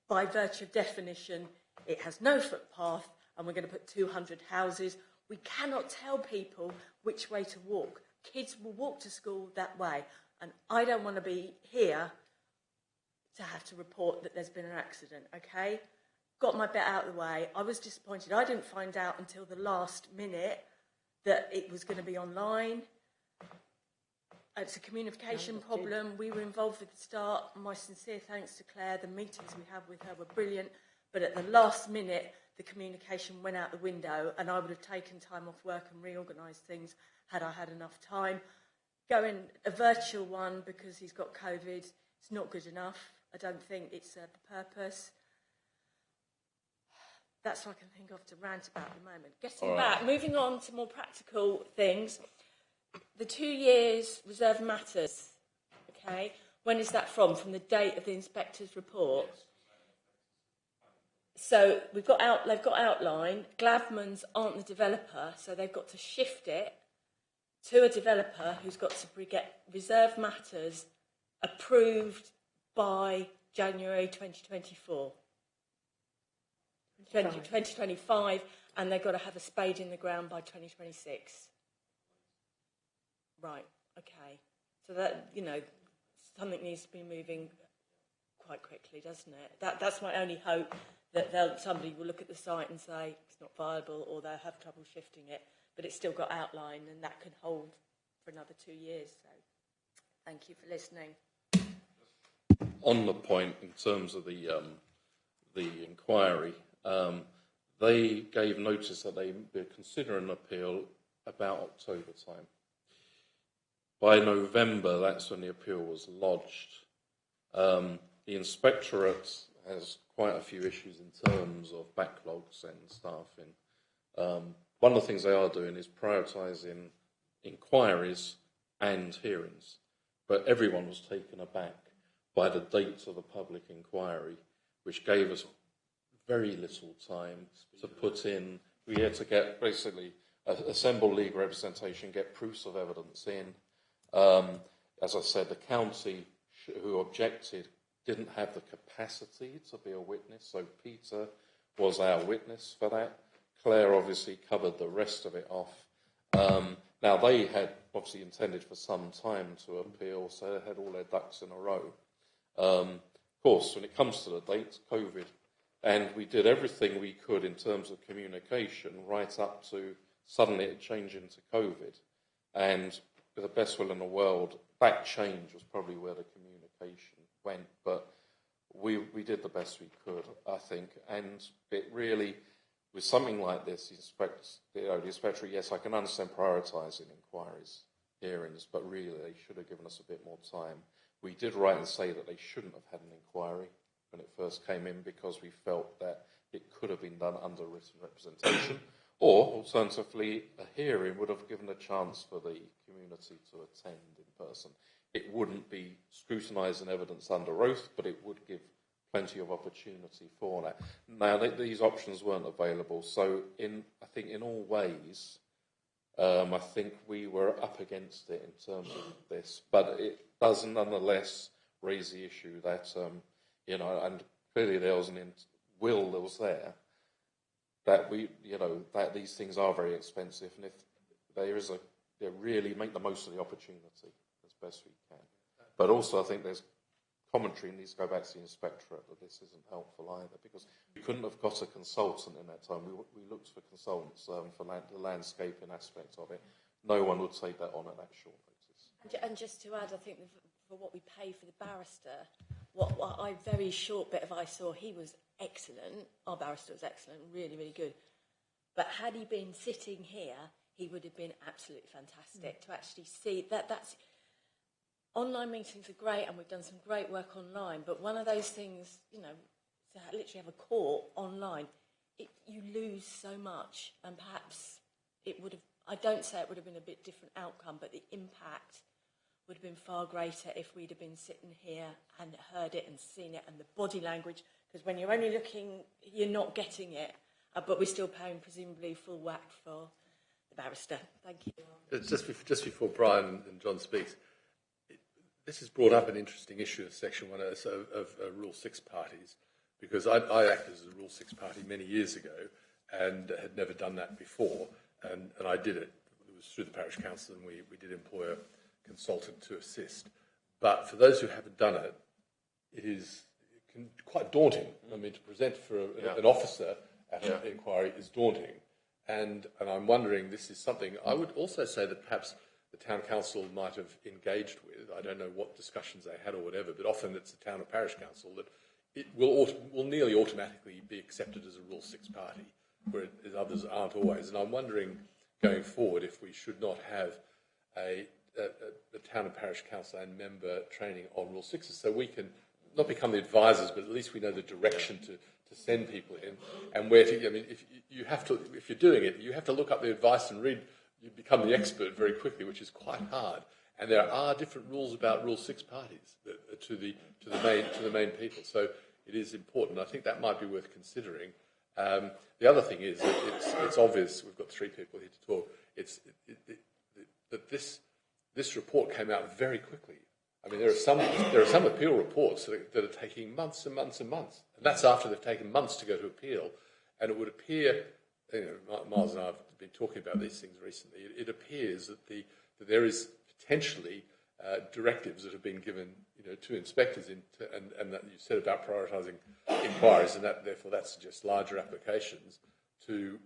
By virtue of definition, it has no footpath, and we're going to put 200 houses. We cannot tell people which way to walk. Kids will walk to school that way, and I don't want to be here to have to report that there's been an accident, okay? Got my bit out of the way. I was disappointed. I didn't find out until the last minute that it was going to be online. It's a communication problem. We were involved at the start. My sincere thanks to Claire. The meetings we had with her were brilliant. But at the last minute, the communication went out the window, and I would have taken time off work and reorganised things had I had enough time. Going a virtual one because he's got COVID, it's not good enough. I don't think it's the purpose. That's what I can think of to rant about at the moment. Getting back, moving on to more practical things. The 2 years reserve matters, okay? When is that from? From the date of the inspector's report? So they've got outline. Glavman's aren't the developer, so they've got to shift it to a developer who's got to get reserve matters approved by January 2024. 2025, and they've got to have a spade in the ground by 2026. Right, okay. So that, you know, something needs to be moving quite quickly, doesn't it? That's my only hope, that somebody will look at the site and say it's not viable, or they'll have trouble shifting it, but it's still got outline, and that can hold for another 2 years. So thank you for listening. On the point, in terms of the inquiry, they gave notice that they were considering an appeal about October time. By November, that's when the appeal was lodged. The inspectorate has quite a few issues in terms of backlogs and staffing. One of the things they are doing is prioritising inquiries and hearings, but everyone was taken aback by the dates of the public inquiry, which gave us very little time to put in. We had to get, basically, assemble legal representation, get proofs of evidence in. As I said, the county who objected didn't have the capacity to be a witness, so Peter was our witness for that. Claire obviously covered the rest of it off. Now, they had obviously intended for some time to appeal, so they had all their ducks in a row. Of course, when it comes to the dates, COVID, and we did everything we could in terms of communication right up to suddenly it changed into COVID. And with the best will in the world, that change was probably where the communication went. But we did the best we could, I think. And it really, with something like this, the inspector, yes, I can understand prioritising inquiries, hearings, but really they should have given us a bit more time. We did write and say that they shouldn't have had an inquiry when it first came in, because we felt that it could have been done under written representation, or alternatively, a hearing would have given a chance for the community to attend in person. It wouldn't be scrutinising evidence under oath, but it would give plenty of opportunity for that. Now, these options weren't available, so I think in all ways, I think we were up against it in terms of this, but it does nonetheless raise the issue that, and clearly there was will that was there, that that these things are very expensive, and if they really make the most of the opportunity as best we can. But also, I think there's commentary needs to go back to the inspectorate that this isn't helpful either, because we couldn't have got a consultant in that time. We looked for consultants for the landscaping aspect of it. No one would take that on at that short notice. And just to add, I think for what we pay for the barrister, what I very short bit of I saw, he was excellent. Our barrister was excellent, really, really good. But had he been sitting here, he would have been absolutely fantastic to actually see that's. Online meetings are great, and we've done some great work online, but one of those things, to literally have a court online, you lose so much, and perhaps it would have, I don't say it would have been a bit different outcome, but the impact would have been far greater if we'd have been sitting here and heard it and seen it, and the body language, because when you're only looking, you're not getting it, but we're still paying presumably full whack for the barrister. Thank you. Just before Brian and John speaks, this has brought up an interesting issue of Section 106 of Rule 6 parties, because I acted as a Rule 6 party many years ago and had never done that before, and I did it. It was through the parish council, and we did employ a consultant to assist. But for those who haven't done it, it can be quite daunting. I mean, to present for an officer at an inquiry is daunting. And I'm wondering, this is something I would also say that perhaps the town council might have engaged with. I don't know what discussions they had or whatever, but often it's the town or parish council that it will nearly automatically be accepted as a Rule 6 party, whereas others aren't always. And I'm wondering, going forward, if we should not have a town and parish council and member training on Rule 6s, so we can not become the advisors, but at least we know the direction to send people in, and where to. I mean, if you're doing it, you have to look up the advice and read. You become the expert very quickly, which is quite hard. And there are different rules about Rule 6 parties to the main people. So it is important. I think that might be worth considering. The other thing is that it's obvious. We've got 3 people here to talk. That this report came out very quickly. I mean, there are some appeal reports that are taking months and months and months, and that's after they've taken months to go to appeal. And it would appear, Miles and I have been talking about these things recently. It appears that there is potentially directives that have been given, to inspectors, and that you said about prioritising inquiries, and that therefore that suggests larger applications to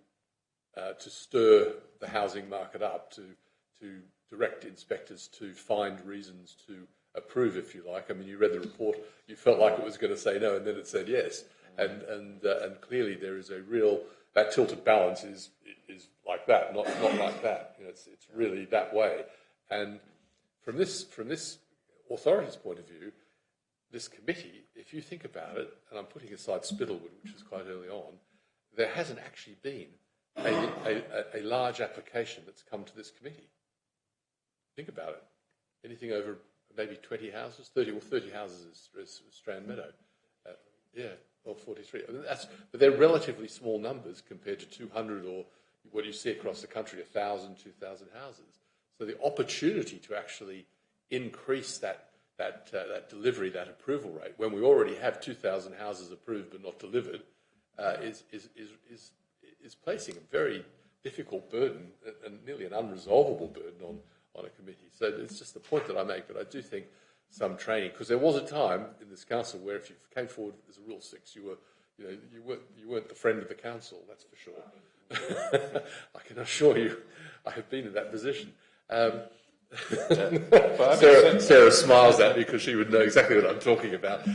stir the housing market up, to direct inspectors to find reasons to approve, if you like. I mean, you read the report, you felt like it was going to say no, and then it said yes, and clearly there is a real, that tilted balance is like that, not like that. It's really that way, and from this authority's point of view, this committee, if you think about it, and I'm putting aside Spittlewood, which was quite early on, there hasn't actually been a large application that's come to this committee. Think about it. Anything over maybe 20 houses, 30 houses is Strand Meadow. Or 43. I mean, but they're relatively small numbers compared to 200 or what you see across the country, 1,000, 2,000 houses. So the opportunity to actually increase that delivery, that approval rate, when we already have 2,000 houses approved but not delivered, is placing a very difficult burden and nearly an unresolvable burden on a committee. So it's just the point that I make. But I do think some training, because there was a time in this council where if you came forward as a Rule 6, you weren't the friend of the council. That's for sure. I can assure you, I have been in that position. Sarah smiles at me because she would know exactly what I'm talking about.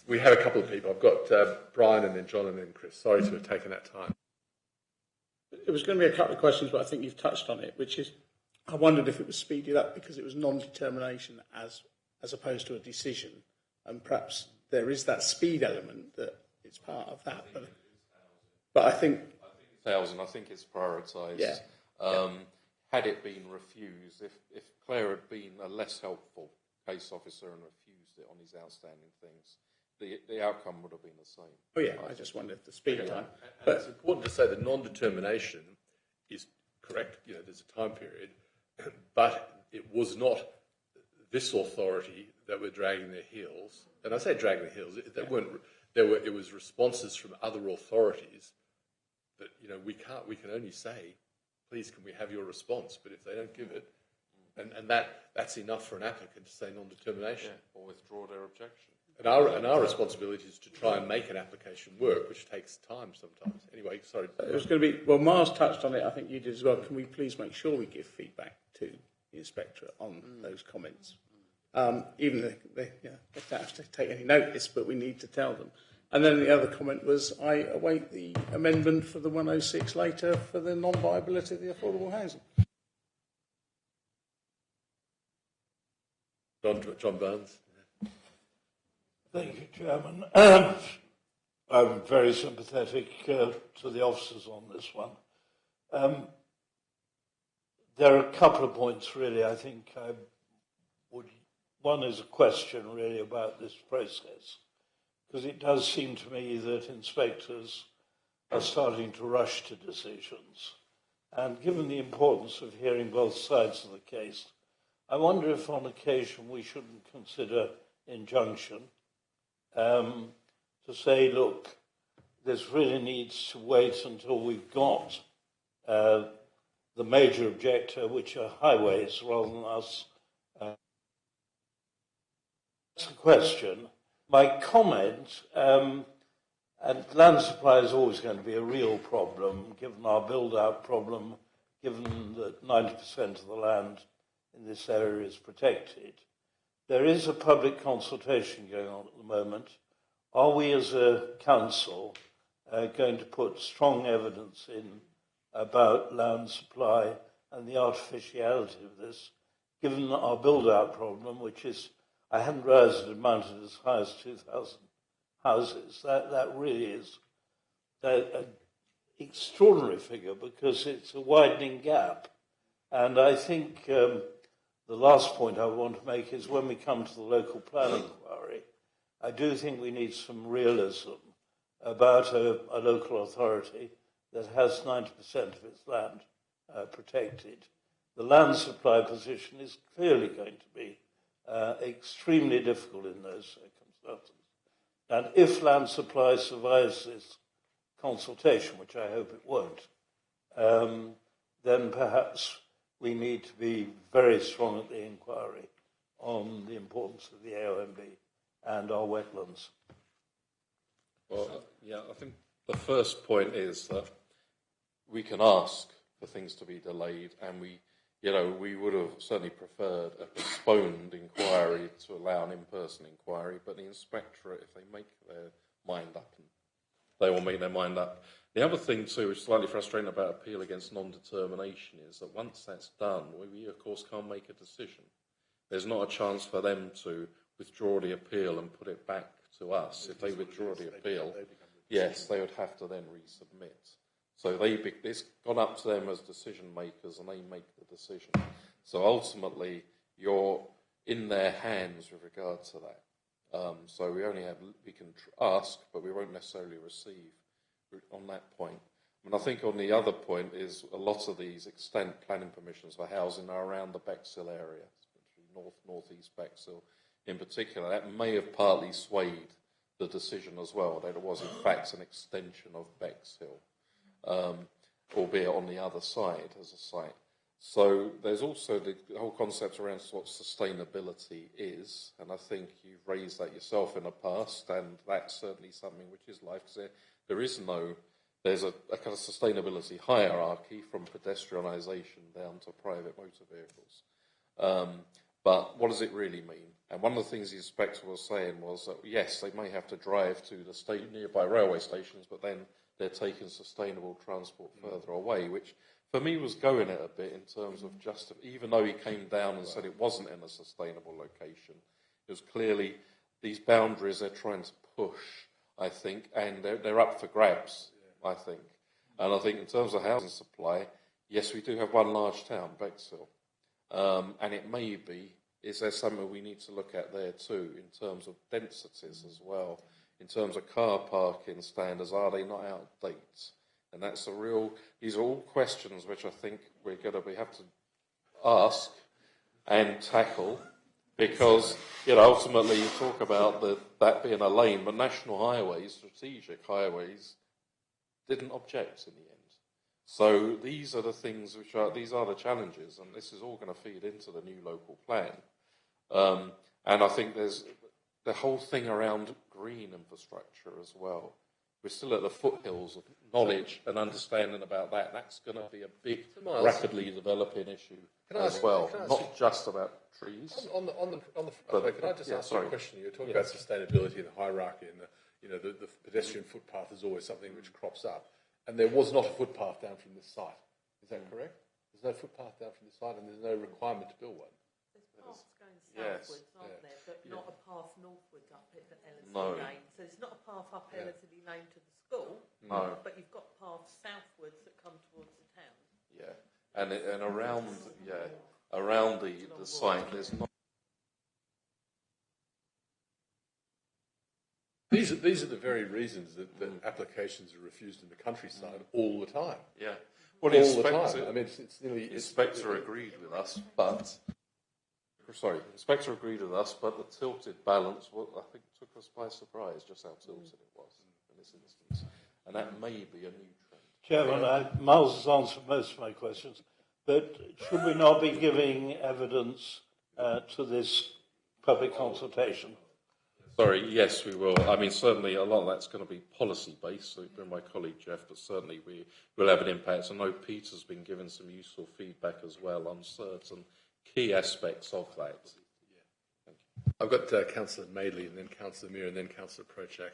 We have a couple of people. I've got Brian and then John and then Chris. Sorry to have taken that time. It was going to be a couple of questions, but I think you've touched on it, which is, I wondered if it was speeded up because it was non-determination as opposed to a decision, and perhaps there is that speed element that it's part of that. But I think 1,000. I think it's prioritised. Yeah. Had it been refused, if Claire had been a less helpful case officer and refused it on his outstanding things, the outcome would have been the same. Oh yeah, I just wondered the speed time. But it's important to say that non-determination is correct. There's a time period, but it was not this authority that were dragging their heels. And I say dragging their heels. It was responses from other authorities that we can only say, please, can we have your response? But if they don't give it, and that's enough for an applicant to say non-determination. Or withdraw their objection. And our responsibility is to try and make an application work, which takes time sometimes. Anyway, sorry. It was going to be, well, Miles touched on it, I think you did as well. Can we please make sure we give feedback to the inspectorate on those comments? Even though they don't have to take any notice, but we need to tell them. And then the other comment was, I await the amendment for the 106 later for the non-viability of the affordable housing. John Barnes. Thank you, Chairman. I'm very sympathetic to the officers on this one. There are a couple of points, really, I think I would... One is a question, really, about this process, because it does seem to me that inspectors are starting to rush to decisions. And given the importance of hearing both sides of the case, I wonder if on occasion we shouldn't consider injunction to say, look, this really needs to wait until we've got the major objector, which are highways, rather than us. That's a question. My comment, and land supply is always going to be a real problem, given our build-out problem, given that 90% of the land in this area is protected. There is a public consultation going on at the moment. Are we as a council going to put strong evidence in about land supply and the artificiality of this, given our build-out problem, which is, I hadn't realised it had mounted as high as 2,000 houses. That really is an extraordinary figure because it's a widening gap. And I think the last point I want to make is when we come to the local planning inquiry, I do think we need some realism about a local authority that has 90% of its land protected. The land supply position is clearly going to be extremely difficult in those circumstances. And if land supply survives this consultation, which I hope it won't, then perhaps we need to be very strong at the inquiry on the importance of the AONB and our wetlands. Well, yeah, I think the first point is that we can ask for things to be delayed, and we would have certainly preferred a postponed inquiry to allow an in-person inquiry, but the inspectorate, if they make their mind up, they will make their mind up. The other thing too, which is slightly frustrating about appeal against non-determination, is that once that's done, we of course can't make a decision. There's not a chance for them to withdraw the appeal and put it back to us. If they withdraw the appeal, yes, they would have to then resubmit. So it's gone up to them as decision makers, and they make the decision. So ultimately, you're in their hands with regard to that. So we can ask, but we won't necessarily receive on that point. And I think on the other point is a lot of these extent planning permissions for housing are around the Bexhill area, northeast Bexhill in particular. That may have partly swayed the decision as well, that it was in fact an extension of Bexhill, albeit on the other side as a site. So there's also the whole concept around what sustainability is, and I think you've raised that yourself in the past, and that's certainly something which is live, because there's a kind of sustainability hierarchy from pedestrianisation down to private motor vehicles. But what does it really mean? And one of the things the inspector was saying was that, yes, they may have to drive to the nearby railway stations, but then they're taking sustainable transport further away, which for me was going it a bit in terms of even though he came down and said it wasn't in a sustainable location, it was clearly these boundaries they're trying to push, I think, and they're up for grabs, I think. And I think in terms of housing supply, yes, we do have one large town, Bexhill. And it may be, is there something we need to look at there too, in terms of densities as well, in terms of car parking standards, are they not out of date? And these are all questions which I think we're going to have to ask and tackle, because, ultimately you talk about that being a lane, but national highways, strategic highways, didn't object in the end. So these are the things these are the challenges, and this is all going to feed into the new local plan. And I think there's the whole thing around green infrastructure as well. We're still at the foothills of knowledge and understanding about that. That's going to be a big, rapidly developing issue as well, not just about trees. Can I just ask you a question? You're talking about sustainability and the hierarchy, and the pedestrian footpath is always something which crops up. And there was not a footpath down from this site. Is that correct? There's no footpath down from this site, and there's no requirement to build one. There's paths going southwards, aren't there? But not a path northwards up at Ellerslie Lane. So there's not a path up Ellerslie Lane to the school. No. But you've got paths southwards that come towards the town. Yeah, and around the site, there's not. These are the very reasons that applications are refused in the countryside all the time. Yeah, well, all the time. I mean, it's nearly. The inspector agreed with us, but the tilted balance, I think, took us by surprise just how tilted it was in this instance, and that may be a new trend. Chairman, Miles has answered most of my questions, but should we not be giving evidence to this public consultation? Sorry, yes, we will. I mean, certainly a lot of that's going to be policy-based, so by my colleague Jeff, but certainly we will have an impact. I know Peter's been given some useful feedback as well on certain key aspects of that. Thank you. I've got Councillor Madeley, and then Councillor Muir, and then Councillor Prochak.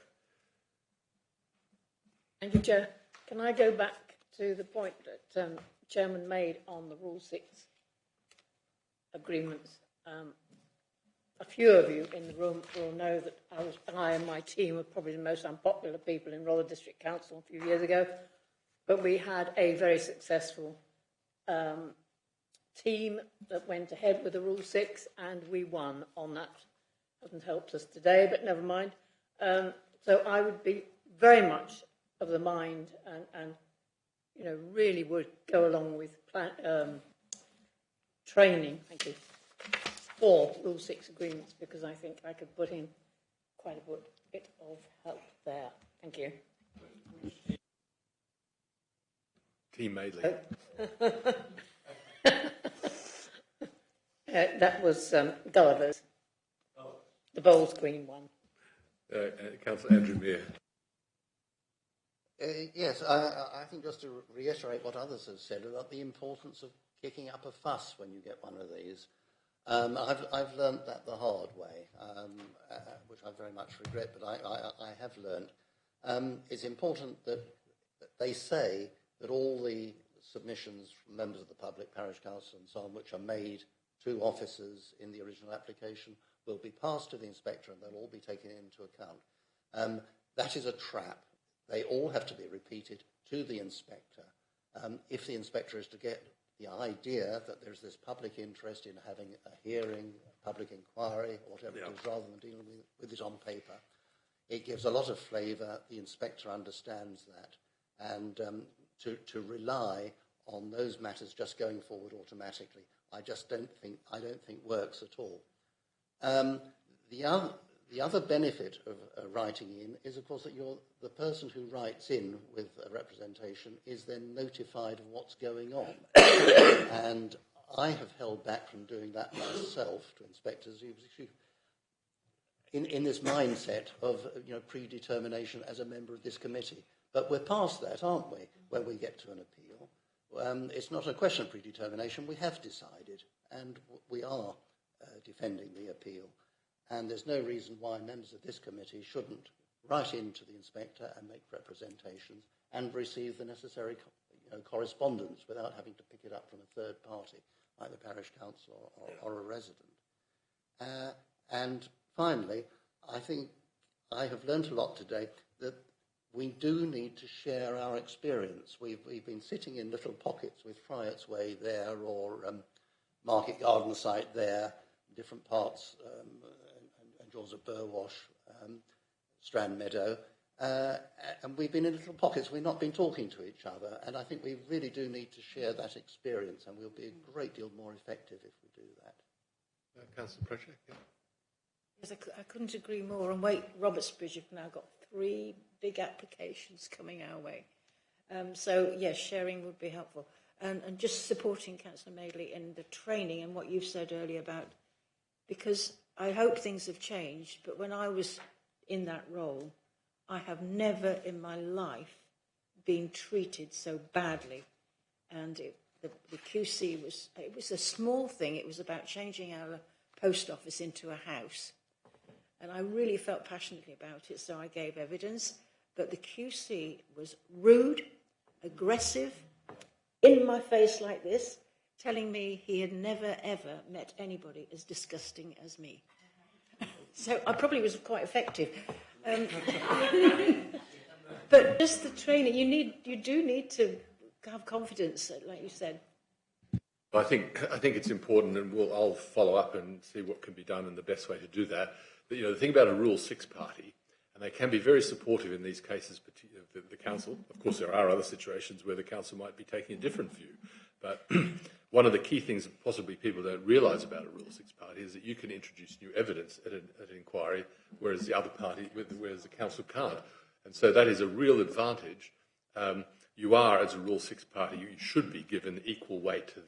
Thank you, Chair. Can I go back to the point that Chairman made on the Rule 6 agreements? A few of you in the room will know that I and my team were probably the most unpopular people in Rother District Council a few years ago, but we had a very successful team that went ahead with the Rule 6, and we won on that. Hasn't helped us today, but never mind. So I would be very much of the mind and really would go along with training. Thank you. For Rule 6 agreements, because I think I could put in quite a bit of help there. Thank you. Team Madeley. That was Gulliver's, the Bowles Green one. Councillor Andrew Mear. Yes, I think just to reiterate what others have said about the importance of kicking up a fuss when you get one of these. I've learnt that the hard way, which I very much regret, but I have learnt. It's important that they say that all the submissions from members of the public, parish council and so on, which are made to officers in the original application, will be passed to the inspector and they'll all be taken into account. That is a trap. They all have to be repeated to the inspector. If the inspector is to get the idea that there's this public interest in having a hearing, a public inquiry, or whatever it is, rather than dealing with it on paper, it gives a lot of flavour. The inspector understands that, and to rely on those matters just going forward automatically, I don't think works at all. The other benefit of writing in is, of course, that the person who writes in with a representation is then notified of what's going on. And I have held back from doing that myself to inspectors in this mindset of predetermination as a member of this committee. But we're past that, aren't we, when we get to an appeal? It's not a question of predetermination. We have decided, and we are defending the appeal. And there's no reason why members of this committee shouldn't write into the inspector and make representations and receive the necessary correspondence without having to pick it up from a third party, like the parish council or a resident. And finally, I think I have learnt a lot today that we do need to share our experience. We've been sitting in little pockets with Friart's Way there or Market Garden site there, different parts, and Jaws of Burwash, Strand Meadow, and we've been in little pockets. We've not been talking to each other, and I think we really do need to share that experience, and we'll be a great deal more effective if we do that. Councillor Pritchard, yeah. Yes, I couldn't agree more. And wait, Robertsbridge have now got 3 big applications coming our way. So, yes, sharing would be helpful. And just supporting Councillor Madeley in the training and what you've said earlier about, because I hope things have changed, but when I was in that role, I have never in my life been treated so badly. And the QC it was a small thing. It was about changing our post office into a house. And I really felt passionately about it, so I gave evidence. But the QC was rude, aggressive, in my face like this, telling me he had never, ever met anybody as disgusting as me. So I probably was quite effective. But just the training, you do need to have confidence, like you said. I think it's important, and I'll follow up and see what can be done and the best way to do that. But the thing about a Rule 6 party, and they can be very supportive in these cases, the council. Of course, there are other situations where the council might be taking a different view. But one of the key things that possibly people don't realise about a Rule 6 party is that you can introduce new evidence at an inquiry, whereas the other party, whereas the council can't. And so that is a real advantage. You are, as a Rule 6 party, you should be given equal weight to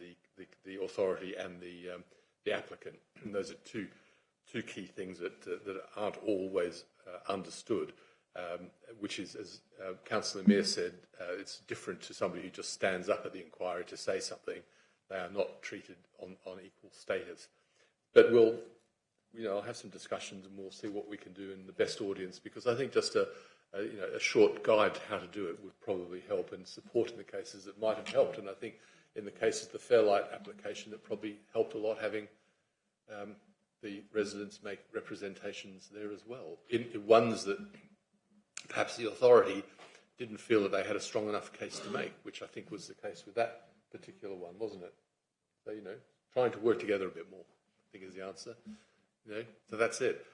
the authority and the applicant. And those are two key things that aren't always understood, which is, as Councillor Mair said, it's different to somebody who just stands up at the inquiry to say something. They are not treated on equal status. But I'll have some discussions and we'll see what we can do in the best audience, because I think just a short guide to how to do it would probably help, and support in the cases that might have helped. And I think in the case of the Fairlight application, it probably helped a lot having the residents make representations there as well, in ones that perhaps the authority didn't feel that they had a strong enough case to make, which I think was the case with that particular one, wasn't it? So, trying to work together a bit more, I think, is the answer. So that's it.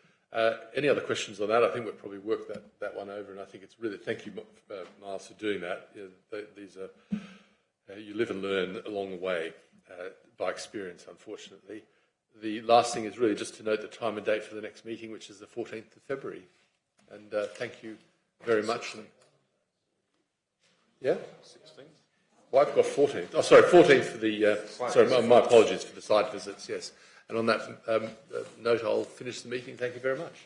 Any other questions on that? I think we've probably worked that one over, and I think it's really, thank you, Miles, for doing that. These are, you live and learn along the way by experience, unfortunately. The last thing is really just to note the time and date for the next meeting, which is the 14th of February. And thank you very much. And, yeah? 16th. Well, I've got 14th. Oh, sorry, 14th for the... sorry, my apologies for the site visits, yes. And And on that note, I'll finish the meeting. Thank you very much.